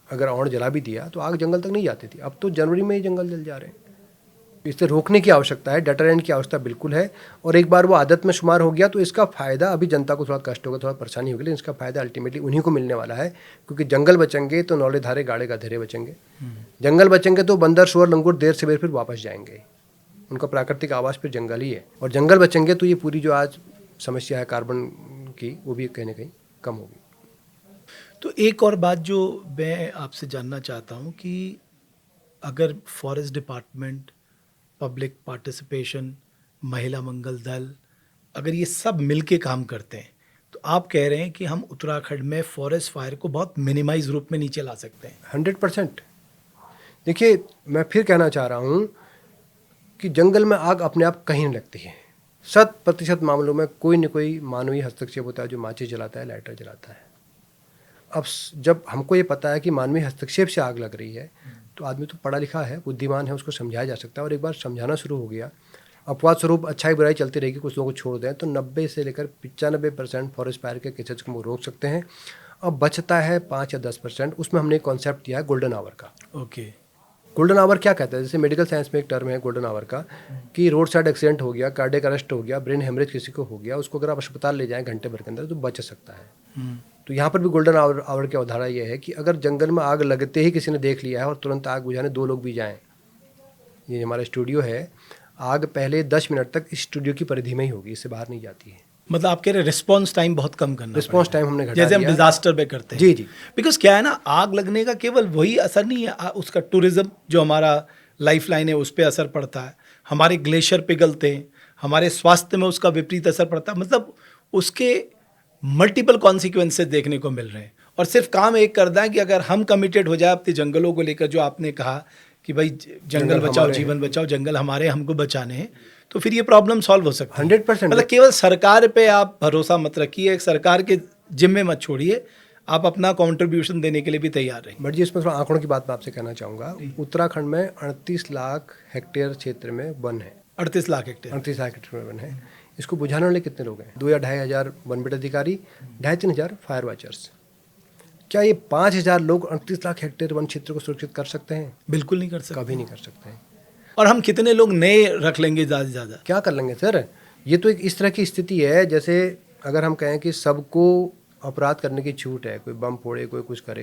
अगर औड़ जला भी दिया तो आग जंगल तक नहीं जाती थी। अब तो जनवरी में ही जंगल जल जा रहे हैं। इसे रोकने की आवश्यकता है, डेटरेंट की आवश्यकता बिल्कुल है। और एक बार वो आदत में शुमार हो गया तो इसका फ़ायदा, अभी जनता को थोड़ा कष्ट होगा, थोड़ा परेशानी होगी, लेकिन इसका फ़ायदा अल्टीमेटली उन्हीं को मिलने वाला है, क्योंकि जंगल बचेंगे तो नौले धारे गाड़े गधेरे बचेंगे। जंगल बचेंगे तो बंदर, शुअर, लंगूर देर से देर फिर वापस जाएंगे। उनका प्राकृतिक आवास फिर जंगल ही है, और जंगल बचेंगे तो ये पूरी जो आज समस्या है कार्बन की, वो भी कहीं ना कहीं कम होगी। तो एक और बात जो मैं आपसे जानना चाहता हूँ कि अगर फॉरेस्ट डिपार्टमेंट, पब्लिक पार्टिसिपेशन, महिला मंगल दल, अगर ये सब मिलके काम करते हैं, तो आप कह रहे हैं कि हम उत्तराखंड में फॉरेस्ट फायर को बहुत मिनिमाइज रूप में नीचे ला सकते हैं। 100%। देखिए, मैं फिर कहना चाह रहा हूँ कि जंगल में आग अपने आप कहीं नहीं लगती है। 100% मामलों में कोई न कोई मानवीय हस्तक्षेप होता है, जो माचिस जलाता है, लाइटर जलाता है। अब जब हमको ये पता है कि मानवीय हस्तक्षेप से आग लग रही है, तो आदमी तो पढ़ा लिखा है, बुद्धिमान है, उसको समझाया जा सकता है। और एक बार समझाना शुरू हो गया, अपवाद स्वरूप अच्छाई बुराई चलती रहेगी, कुछ लोगों को छोड़ दें, तो 90 से लेकर 95% फॉरेस्ट फायर के केसेस को रोक सकते हैं। अब बचता है 5 या 10%, उसमें हमने एक कॉन्सेप्ट दिया है गोल्डन आवर का। ओके। गोल्डन आवर क्या कहता है? जैसे मेडिकल साइंस में एक टर्म है गोल्डन आवर का, कि रोड साइड एक्सीडेंट हो गया, कार्डियक अरेस्ट हो गया, ब्रेन हेमरेज किसी को हो गया, उसको अगर आप अस्पताल ले जाएं घंटे भर के अंदर, तो बच सकता है। तो यहाँ पर भी गोल्डन आवर की अवधारणा ये है कि अगर जंगल में आग लगते ही किसी ने देख लिया है और तुरंत आग बुझाने 2 लोग भी जाएं, ये हमारा स्टूडियो है, आग पहले 10 मिनट तक इस स्टूडियो की परिधि में ही होगी, इससे बाहर नहीं जाती है। मतलब आप कह रहे हैं रिस्पॉन्स टाइम बहुत कम करना रिस्पॉन्स पड़ेगा, टाइम हमने घटा जैसे हम दिया है। डिजास्टर पे करते हैं। जी जी। बिकॉज क्या है ना, आग लगने का केवल वही असर नहीं है, उसका टूरिज्म जो हमारा लाइफ लाइन है उस पर असर पड़ता है, हमारे ग्लेशियर पिघलते हैं, हमारे स्वास्थ्य में उसका विपरीत असर पड़ता है। मतलब उसके मल्टीपल कॉन्सिक्वेंसेस देखने को मिल रहे हैं। और सिर्फ काम एक करना है कि अगर हम कमिटेड हो जाए अपने जंगलों को लेकर, जो आपने कहा कि भाई जंगल बचाओ, जीवन बचाओ, जंगल हमारे, हमको बचाने हैं, तो फिर ये प्रॉब्लम सॉल्व हो सकती है। 100%। मतलब केवल सरकार पे आप भरोसा मत रखिए, सरकार के जिम्मे मत छोड़िए, आप अपना कंट्रीब्यूशन देने के लिए भी तैयार रहें। बट जी, इसमें थोड़ा आंकड़ों की बात मैं आपसे कहना चाहूँगा। उत्तराखंड में 38 लाख हेक्टेयर क्षेत्र में वन है। 38 लाख हेक्टेयर। 38 लाख हेक्टेयर में वन है। इसको बुझाने वाले कितने लोग हैं? 2 या 2.5 हज़ार वन बिट अधिकारी, 2.5-3 हज़ार फायर वॉचर्स। क्या ये 5,000 लोग 38 लाख हेक्टेयर वन क्षेत्र को सुरक्षित कर सकते हैं? बिल्कुल नहीं कर सकते। कभी नहीं कर सकते हैं। और हम कितने लोग नए रख लेंगे ज़्यादा से ज़्यादा? क्या कर लेंगे सर? ये तो एक इस तरह की स्थिति है, जैसे अगर हम कहें कि सबको अपराध करने की छूट है, कोई बम फोड़े, कोई कुछ करे,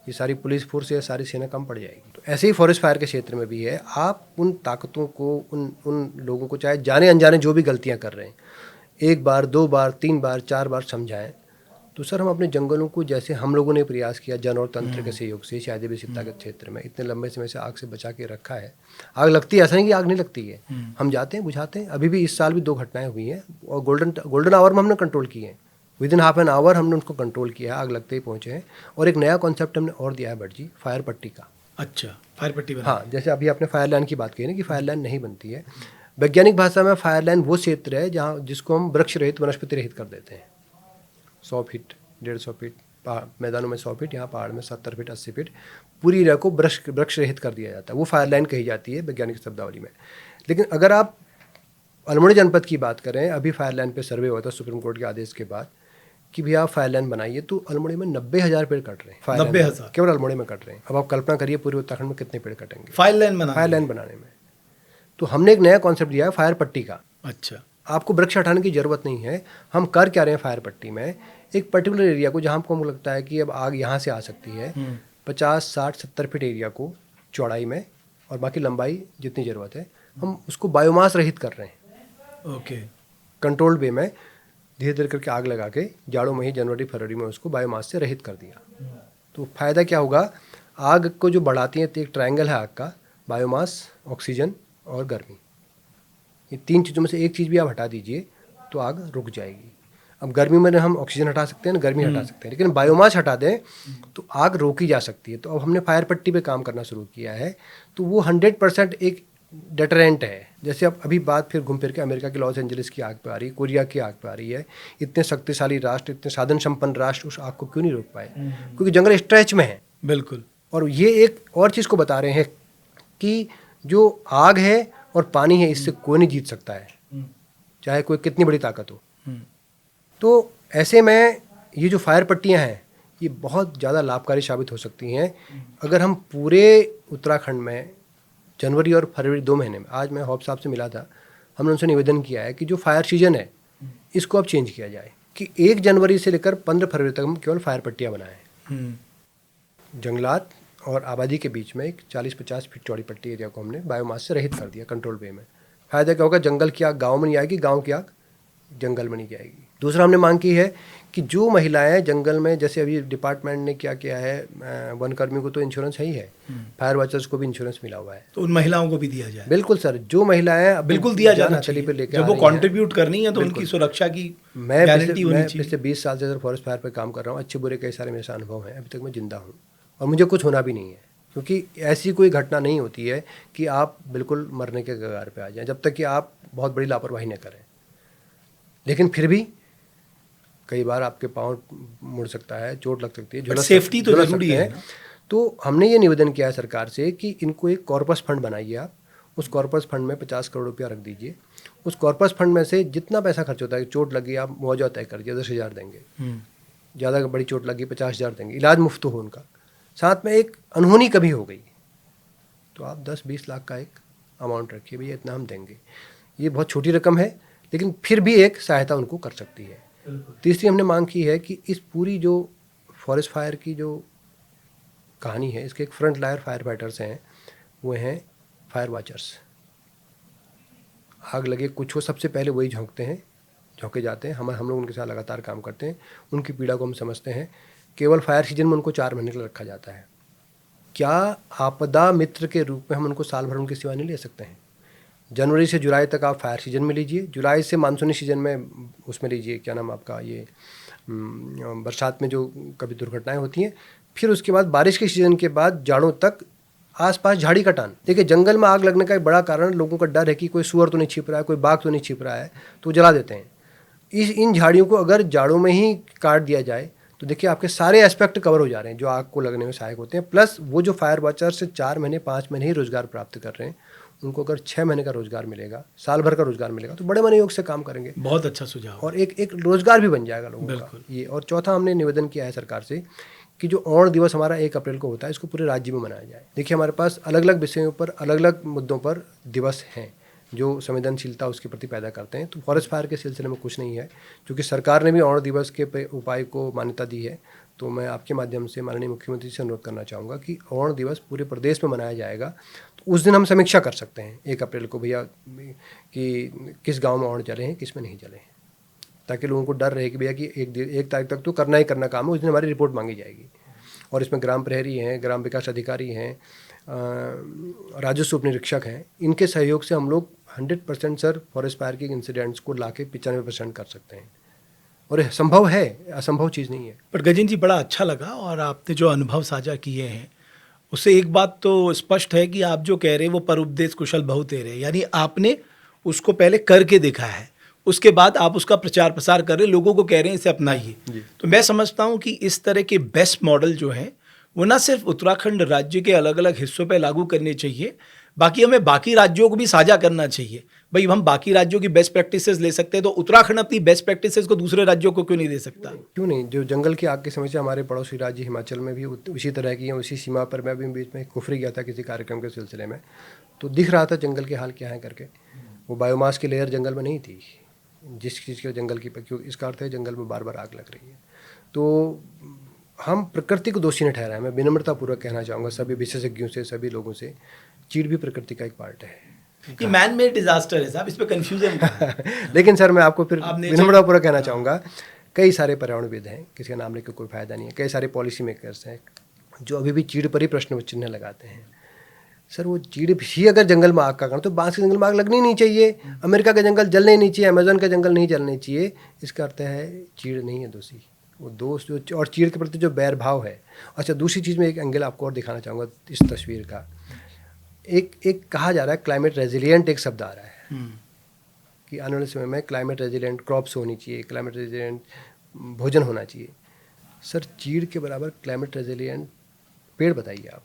ये सारी पुलिस फोर्स या सारी सेना कम पड़ जाएगी। तो ऐसे ही फॉरेस्ट फायर के क्षेत्र में भी है। आप उन ताकतों को, उन लोगों को, चाहे जाने अनजाने जो भी गलतियां कर रहे हैं, 1 बार 2 बार 3 बार 4 बार समझाएं, तो सर हम अपने जंगलों को, जैसे हम लोगों ने प्रयास किया जन और तंत्र के सहयोग से, शायद भी सित्ता के क्षेत्र में इतने लंबे समय से आग से बचा के रखा है। आग लगती है, ऐसा नहीं कि आग नहीं लगती है, हम जाते हैं, बुझाते हैं। अभी भी इस साल भी 2 घटनाएं हुई हैं, और गोल्डन आवर में हमने कंट्रोल किए हैं। विदिन हाफ एन आवर हमने उनको कंट्रोल किया है, आग लगते ही पहुंचे हैं। और एक नया कॉन्सेप्ट हमने और दिया है भट्ट जी, फायर पट्टी का। अच्छा, फायर पट्टी बना। हाँ, जैसे अभी आपने फायर लाइन की बात कही ना, कि फायर लाइन नहीं बनती है। वैज्ञानिक भाषा में फायर लाइन वो क्षेत्र है जहाँ, जिसको हम वृक्ष रहित, वनस्पति रहित कर देते हैं। 100 फीट, 150 फीट मैदानों में 100 फीट, यहाँ पहाड़ में 70 फीट, 80 फीट, पूरी एरिया को वृक्ष रहित कर दिया जाता है। वो फायर लाइन कही जाती है वैज्ञानिक शब्दावली में। लेकिन अगर आप अल्मोड़ा जनपद की बात करें, अभी फायर लाइन पे सर्वे हुआ था सुप्रीम कोर्ट के आदेश के बाद, कि भैया आप फायर लाइन बनाइए, तो अल्मोड़े में 90,000 पेड़ कट रहे हैं। 90,000 केवल अल्मोड़े में कट रहे हैं। अब आप कल्पना करिए पूरे उत्तराखंड में कितने पेड़ कटेंगे फायर लाइन बनाने में। तो हमने एक नया कॉन्सेप्ट दिया है फायर पट्टी का। अच्छा, आपको वृक्ष हटाने की जरूरत नहीं है। हम कर क्या रहे हैं फायर पट्टी में, एक पर्टिकुलर एरिया को, जहाँ हमको लगता है कि अब आग यहाँ से आ सकती है, 50, 60, 70 फीट एरिया को चौड़ाई में, और बाकी लंबाई जितनी ज़रूरत है, हम उसको बायोमास रहित कर रहे हैं। ओके। कंट्रोल्ड वे में धीरे धीरे करके आग लगा के जाड़ों में ही, जनवरी फरवरी में उसको बायोमास से रहित कर दिया। तो फ़ायदा क्या होगा? आग को जो बढ़ाती है, तो एक ट्रायंगल है आग का, बायोमास, ऑक्सीजन और गर्मी। ये 3 चीज़ों में से एक चीज़ भी आप हटा दीजिए तो आग रुक जाएगी। अब गर्मी में हम ऑक्सीजन हटा सकते हैं, गर्मी हटा सकते हैं, लेकिन बायोमास हटा दें तो आग रोकी जा सकती है। तो अब हमने फायर पट्टी पे काम करना शुरू किया है, तो वो 100% एक डेटरेंट है। जैसे अब अभी बात फिर घूम फिर के अमेरिका के लॉस एंजलिस की आग पे आ रही है, कोरिया की आग पे आ रही है। इतने शक्तिशाली राष्ट्र, इतने साधन संपन्न राष्ट्र उस आग को क्यों नहीं रोक पाए? क्योंकि जंगल स्ट्रेच में है। बिल्कुल। और ये एक और चीज़ को बता रहे हैं कि जो आग है और पानी है, इससे कोई नहीं जीत सकता है, चाहे कोई कितनी बड़ी ताकत हो। तो ऐसे में ये जो फायर पट्टियाँ हैं, ये बहुत ज़्यादा लाभकारी साबित हो सकती हैं अगर हम पूरे उत्तराखंड में जनवरी और फरवरी 2 महीने में, आज मैं हॉप साहब से मिला था, हमने उनसे निवेदन किया है कि जो फायर सीजन है इसको अब चेंज किया जाए, कि 1 जनवरी से लेकर 15 फरवरी तक हम केवल फायर पट्टियाँ बनाएं। जंगलात और आबादी के बीच में एक 40-50 फीट चौड़ी पट्टी एरिया को हमने बायोमास से रहित कर दिया कंट्रोल वे में। फ़ायदा क्या होगा, जंगल की आग गाँव में नहीं आएगी, गाँव की आग जंगल में नहीं जाएगी। दूसरा हमने मांग की है कि जो महिलाएं जंगल में, जैसे अभी डिपार्टमेंट ने क्या किया है, वन कर्मियों को तो इंश्योरेंस है ही है, फायर वॉचर्स को भी इंश्योरेंस मिला हुआ है, तो उन महिलाओं को भी दिया जाए। बिल्कुल सर, जो महिलाएं अब बिल्कुल दिया जाना हथेली पे चाहिए। लेके जब वो कंट्रीब्यूट करनी है तो उनकी सुरक्षा की गारंटी होनी चाहिए। पिछले 20 साल से फॉरेस्ट फायर पर काम कर रहा हूँ, अच्छे बुरे कई सारे मेरे साथ अनुभव हैं, अभी तक मैं जिंदा हूँ और मुझे कुछ होना भी नहीं है, क्योंकि ऐसी कोई घटना नहीं होती है कि आप बिल्कुल मरने के कगार पे आ जाएं, जब तक कि आप बहुत बड़ी लापरवाही न करें। लेकिन फिर भी कई बार आपके पाँव मुड़ सकता है, चोट लग सकती है, सेफ्टी तो जरूरी है ना? तो हमने ये निवेदन किया है सरकार से कि इनको एक कॉर्पस फंड बनाइए आप, उस कॉर्पस फंड में 50 करोड़ रुपया रख दीजिए। उस कॉर्पस फंड में से जितना पैसा खर्च होता है, चोट लगी आप मुआवजा तय कर दिया, 10,000 देंगे, ज़्यादा बड़ी चोट लगी 50,000 देंगे, इलाज मुफ्त हो उनका। साथ में एक अनहोनी कभी हो गई तो आप 10-20 लाख का एक अमाउंट रखिए, भैया इतना हम देंगे। ये बहुत छोटी रकम है, लेकिन फिर भी एक सहायता उनको कर सकती है। तीसरी हमने मांग की है कि इस पूरी जो फॉरेस्ट फायर की जो कहानी है, इसके एक फ्रंट लायर फायर फाइटर्स हैं, वो हैं फायर वॉचर्स। आग लगे कुछ हो, सबसे पहले वही झोंके जाते हैं। हम लोग उनके साथ लगातार काम करते हैं, उनकी पीड़ा को हम समझते हैं। केवल फायर सीजन में उनको 4 महीने के लिए रखा जाता है। क्या आपदा मित्र के रूप में हम उनको साल भर उनकी सेवा नहीं ले सकते हैं? जनवरी से जुलाई तक आप फायर सीजन में लीजिए, जुलाई से मानसूनी सीजन में उसमें लीजिए, क्या नाम आपका ये बरसात में जो कभी दुर्घटनाएं होती हैं, फिर उसके बाद बारिश के सीजन के बाद जाड़ों तक आसपास झाड़ी कटान। देखिए, जंगल में आग लगने का एक बड़ा कारण लोगों का डर है कि कोई सुअर तो नहीं छिप रहा है, कोई बाघ तो नहीं छिप रहा है, तो जला देते हैं। इन झाड़ियों को अगर जाड़ों में ही काट दिया जाए तो देखिए आपके सारे एस्पेक्ट कवर हो जा रहे हैं जो आग को लगने में सहायक होते हैं। प्लस वो जो फायर वॉचर से 4 महीने 5 महीने ही रोजगार प्राप्त कर रहे हैं, उनको अगर 6 महीने का रोजगार मिलेगा, साल भर का रोजगार मिलेगा, तो बड़े मनोयोग से काम करेंगे। बहुत अच्छा सुझाव। और एक रोजगार भी बन जाएगा लोगों का ये। और चौथा हमने निवेदन किया है सरकार से कि जो ओण दिवस हमारा 1 अप्रैल को होता है, इसको पूरे राज्य में मनाया जाए। देखिए, हमारे पास अलग अलग विषयों पर अलग अलग मुद्दों पर दिवस हैं जो संवेदनशीलता उसके प्रति पैदा करते हैं। तो फॉरेस्ट फायर के सिलसिले में कुछ नहीं है, क्योंकि सरकार ने भी ओण दिवस के उपाय को मान्यता दी है। तो मैं आपके माध्यम से माननीय मुख्यमंत्री से अनुरोध करना चाहूँगा कि ओण दिवस पूरे प्रदेश में मनाया जाएगा। तो उस दिन हम समीक्षा कर सकते हैं 1 अप्रैल को, भैया कि किस गांव में ओण जले हैं, किस में नहीं जले हैं, ताकि लोगों को डर रहे कि भैया कि 1 तारीख तक तो करना ही करना काम है, उस दिन हमारी रिपोर्ट मांगी जाएगी। और इसमें ग्राम प्रहरी हैं, ग्राम विकास अधिकारी हैं, राजस्व उपनिरीक्षक हैं, इनके सहयोग से हम लोग 100% सर फॉरेस्ट फायर के इंसिडेंट्स को ला के 95% कर सकते हैं। और यह संभव है, असंभव चीज़ नहीं है। पर गजेंद्र जी, बड़ा अच्छा लगा और आपने जो अनुभव साझा किए हैं उससे एक बात तो स्पष्ट है कि आप जो कह रहे हैं वो पर उपदेश कुशल बहु तेरे, यानी आपने उसको पहले करके देखा है, उसके बाद आप उसका प्रचार प्रसार कर रहे हैं, लोगों को कह रहे हैं इसे अपनाइए। तो मैं समझता हूँ कि इस तरह के बेस्ट मॉडल जो हैं वो ना सिर्फ उत्तराखंड राज्य के अलग अलग हिस्सों पे लागू करने चाहिए, बाकी हमें बाकी राज्यों को भी साझा करना चाहिए। भाई, हम बाकी राज्यों की बेस्ट प्रैक्टिसेस ले सकते हैं, तो उत्तराखंड अपनी बेस्ट प्रैक्टिसेस को दूसरे राज्यों को क्यों नहीं दे सकता? क्यों नहीं? जो जंगल की आग की समस्या हमारे पड़ोसी राज्य हिमाचल में भी उसी तरह की है, उसी सीमा पर। मैं भी बीच में कुफरी गया था किसी कार्यक्रम के सिलसिले में, तो दिख रहा था जंगल के हाल क्या है करके। वो बायोमास की लेयर जंगल में नहीं थी, जिस चीज़ के जंगल की, क्योंकि इसका अर्थ है जंगल में बार बार आग लग रही है। तो हम प्रकृति को दोषी न ठहराएं। मैं विनम्रतापूर्वक कहना चाहूँगा सभी विशेषज्ञों से, सभी लोगों से, चीड़ भी प्रकृति का एक पार्ट है। ये मैन मेड डिजास्टर है साहब, इस पे कंफ्यूजन लेकिन सर मैं आपको फिर विनम्रतापूर्वक कहना चाहूँगा, कई सारे पर्यावरणविद हैं, किसी का नाम लेकर कोई फायदा नहीं है, कई सारे पॉलिसी मेकर्स हैं जो अभी भी चीड़ पर ही प्रश्न चिन्ह लगाते हैं। सर, वो चीड़ भी अगर जंगल में आग का कारण, तो बांस के जंगल में आग लगनी नहीं चाहिए, अमेरिका का जंगल जलने नहीं चाहिए, अमेजन का जंगल नहीं जलने चाहिए। इसका अर्थ है चीड़ नहीं है दोषी, वो दोस्त जो, और चीड़ के प्रति जो बैर भाव है। अच्छा, दूसरी चीज़ में एक एंगल आपको और दिखाना चाहूँगा इस तस्वीर का। एक कहा जा रहा है क्लाइमेट रेजिलिएंट, एक शब्द आ रहा है कि आने वाले समय में क्लाइमेट रेजिलिएंट क्रॉप्स होनी चाहिए, क्लाइमेट रेजिलिएंट भोजन होना चाहिए। सर, चीड़ के बराबर क्लाइमेट रेजिलिएंट पेड़ बताइए आप।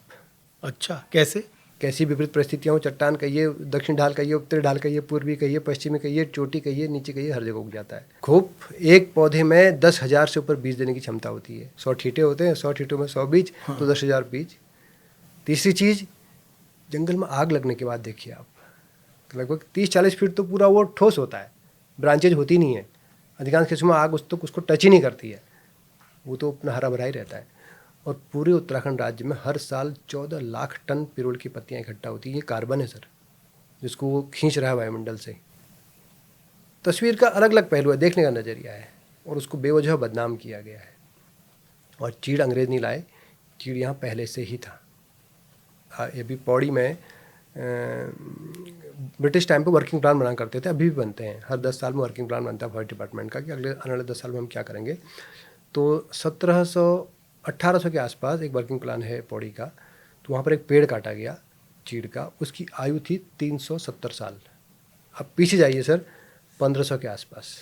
अच्छा, कैसे? कैसी विपरीत परिस्थितियाँ हो, चट्टान कहिए, दक्षिण ढाल कहिए, उत्तरी ढाल कहिए, पूर्वी कहिए, पश्चिमी कहिए, चोटी कहिए, नीचे कहिए, हर जगह उग जाता है। खूब एक पौधे में 10,000 से ऊपर बीज देने की क्षमता होती है। 100 ठीटे होते हैं, 100 ठीटों में 100 बीज, तो 10,000 बीज। तीसरी चीज़, जंगल में आग लगने के बाद देखिए आप, लगभग 30-40 फीट तो पूरा वो ठोस होता है, ब्रांचेज होती नहीं है। अधिकांश केसों में आग उसको टच ही नहीं करती है, वो तो अपना हरा भरा ही रहता है। और पूरे उत्तराखंड राज्य में हर साल 14 लाख टन पिरूल की पत्तियां इकट्ठा होती हैं। ये कार्बन है सर, जिसको वो खींच रहा है वायुमंडल से। तस्वीर का अलग अलग पहलू है, देखने का नज़रिया है, और उसको बेवजह बदनाम किया गया है। और चीड़ अंग्रेज नहीं लाए, चीड़ यहाँ पहले से ही था। ये भी पौड़ी में ब्रिटिश टाइम पे वर्किंग प्लान बना करते थे, अभी भी बनते हैं। हर 10 साल में वर्किंग प्लान बनता है फॉरेस्ट डिपार्टमेंट का कि अगले आने वाले 10 साल में हम क्या करेंगे। तो 1800 के आसपास एक वर्किंग प्लान है पौड़ी का। तो वहाँ पर एक पेड़ काटा गया चीड़ का, उसकी आयु थी 370 साल। अब पीछे जाइए सर 1500 के आसपास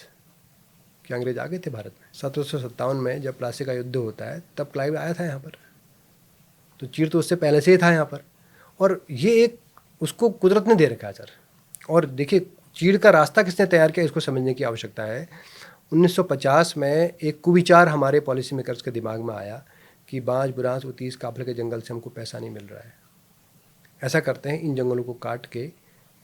कि अंग्रेज आ गए थे भारत में। 1757 में जब प्लासी का युद्ध होता है तब क्लाइव आया था यहाँ पर। तो चीड़ तो उससे पहले से ही था यहाँ पर, और ये एक उसको कुदरत ने दे रखा है सर। और देखिए चीड़ का रास्ता किसने तैयार किया, इसको समझने की आवश्यकता है। 1950 में एक कुविचार हमारे पॉलिसी मेकर्स के दिमाग में आया कि बांज, बुरांस, उतीस, काफले के जंगल से हमको पैसा नहीं मिल रहा है। ऐसा करते हैं इन जंगलों को काट के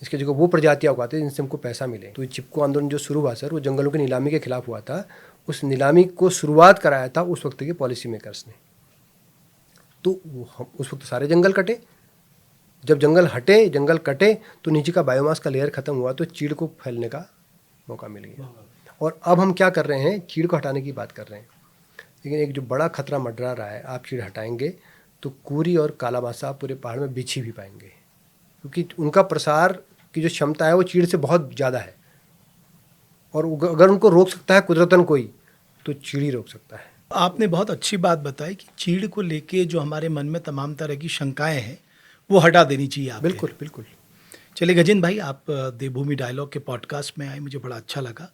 इसके जगह वो प्रजातियाँ उगाते हैं जिनसे हमको पैसा मिले। तो ये चिपको आंदोलन जो शुरू हुआ सर, वो जंगलों की नीलामी के खिलाफ हुआ था। उस नीलामी को शुरुआत कराया था उस वक्त के पॉलिसी मेकर्स ने। तो उस वक्त सारे जंगल कटे। जब जंगल हटे, जंगल कटे, तो नीचे का बायोमास का लेयर खत्म हुआ, तो चीड़ को फैलने का मौका मिल गया। और अब हम क्या कर रहे हैं, चीड़ को हटाने की बात कर रहे हैं। लेकिन एक जो बड़ा खतरा मंडरा रहा है, आप चीड़ हटाएंगे तो कुरी और काला मासा पूरे पहाड़ में बिछ ही भी पाएंगे, क्योंकि उनका प्रसार की जो क्षमता है वो चीड़ से बहुत ज़्यादा है। और अगर उनको रोक सकता है कुदरतन कोई, तो चीड़ ही रोक सकता है। आपने बहुत अच्छी बात बताई कि चीड़ को लेके जो हमारे मन में तमाम तरह की शंकाएं हैं वो हटा देनी चाहिए आपके। बिल्कुल बिल्कुल। चलिए गजेंद्र भाई, आप देवभूमि डायलॉग के पॉडकास्ट में आए, मुझे बड़ा अच्छा लगा।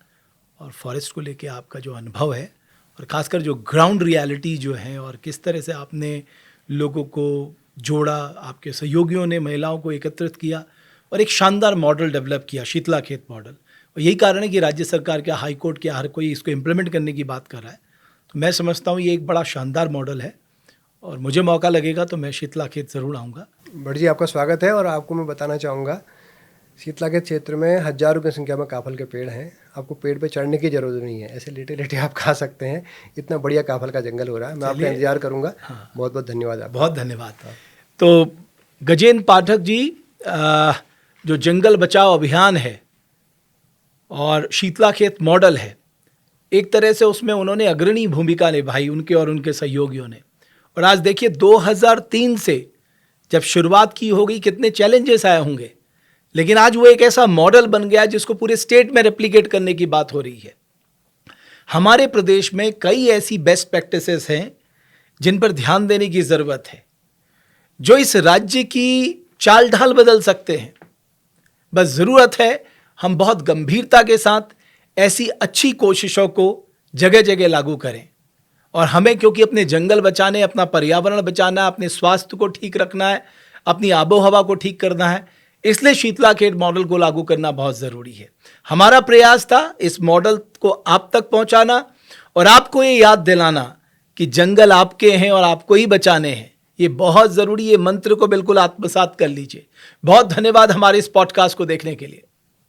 और फॉरेस्ट को लेके आपका जो अनुभव है, और ख़ासकर जो ग्राउंड रियलिटी जो है, और किस तरह से आपने लोगों को जोड़ा, आपके सहयोगियों ने महिलाओं को एकत्रित किया और एक शानदार मॉडल डेवलप किया, शीतला खेत मॉडल। और यही कारण है कि राज्य सरकार के, हाई कोर्ट के, हर कोई इसको इम्प्लीमेंट करने की बात कर रहा है। तो मैं समझता हूँ ये एक बड़ा शानदार मॉडल है, और मुझे मौका लगेगा तो मैं शीतला खेत ज़रूर आऊँगा। बड़ी जी, आपका स्वागत है। और आपको मैं बताना चाहूँगा, शीतला के क्षेत्र में हजारों की संख्या में काफल के पेड़ हैं। आपको पेड़ पे चढ़ने की जरूरत नहीं है, ऐसे लेटे लेटे आप खा सकते हैं। इतना बढ़िया काफल का जंगल हो रहा है। मैं आपका इंतजार करूँगा। हाँ। बहुत बहुत धन्यवाद आपका। बहुत धन्यवाद। तो गजेंद्र पाठक जी, जो जंगल बचाओ अभियान है और शीतला खेत मॉडल है, एक तरह से उसमें उन्होंने अग्रणी भूमिका निभाई, उनके और उनके सहयोगियों ने। और आज देखिए 2003 से जब शुरुआत की होगी, कितने चैलेंजेस आए होंगे, लेकिन आज वो एक ऐसा मॉडल बन गया जिसको पूरे स्टेट में रेप्लिकेट करने की बात हो रही है। हमारे प्रदेश में कई ऐसी बेस्ट प्रैक्टिसेस हैं जिन पर ध्यान देने की ज़रूरत है, जो इस राज्य की चाल ढाल बदल सकते हैं। बस ज़रूरत है हम बहुत गंभीरता के साथ ऐसी अच्छी कोशिशों को जगह जगह लागू करें। और हमें, क्योंकि अपने जंगल बचाने, अपना पर्यावरण बचाना, अपने स्वास्थ्य को ठीक रखना है, अपनी आबो हवा को ठीक करना है, इसलिए शीतला खेत मॉडल को लागू करना बहुत ज़रूरी है। हमारा प्रयास था इस मॉडल को आप तक पहुंचाना और आपको ये याद दिलाना कि जंगल आपके हैं और आपको ही बचाने हैं। ये बहुत ज़रूरी, ये मंत्र को बिल्कुल आत्मसात कर लीजिए। बहुत धन्यवाद हमारे इस पॉडकास्ट को देखने के लिए।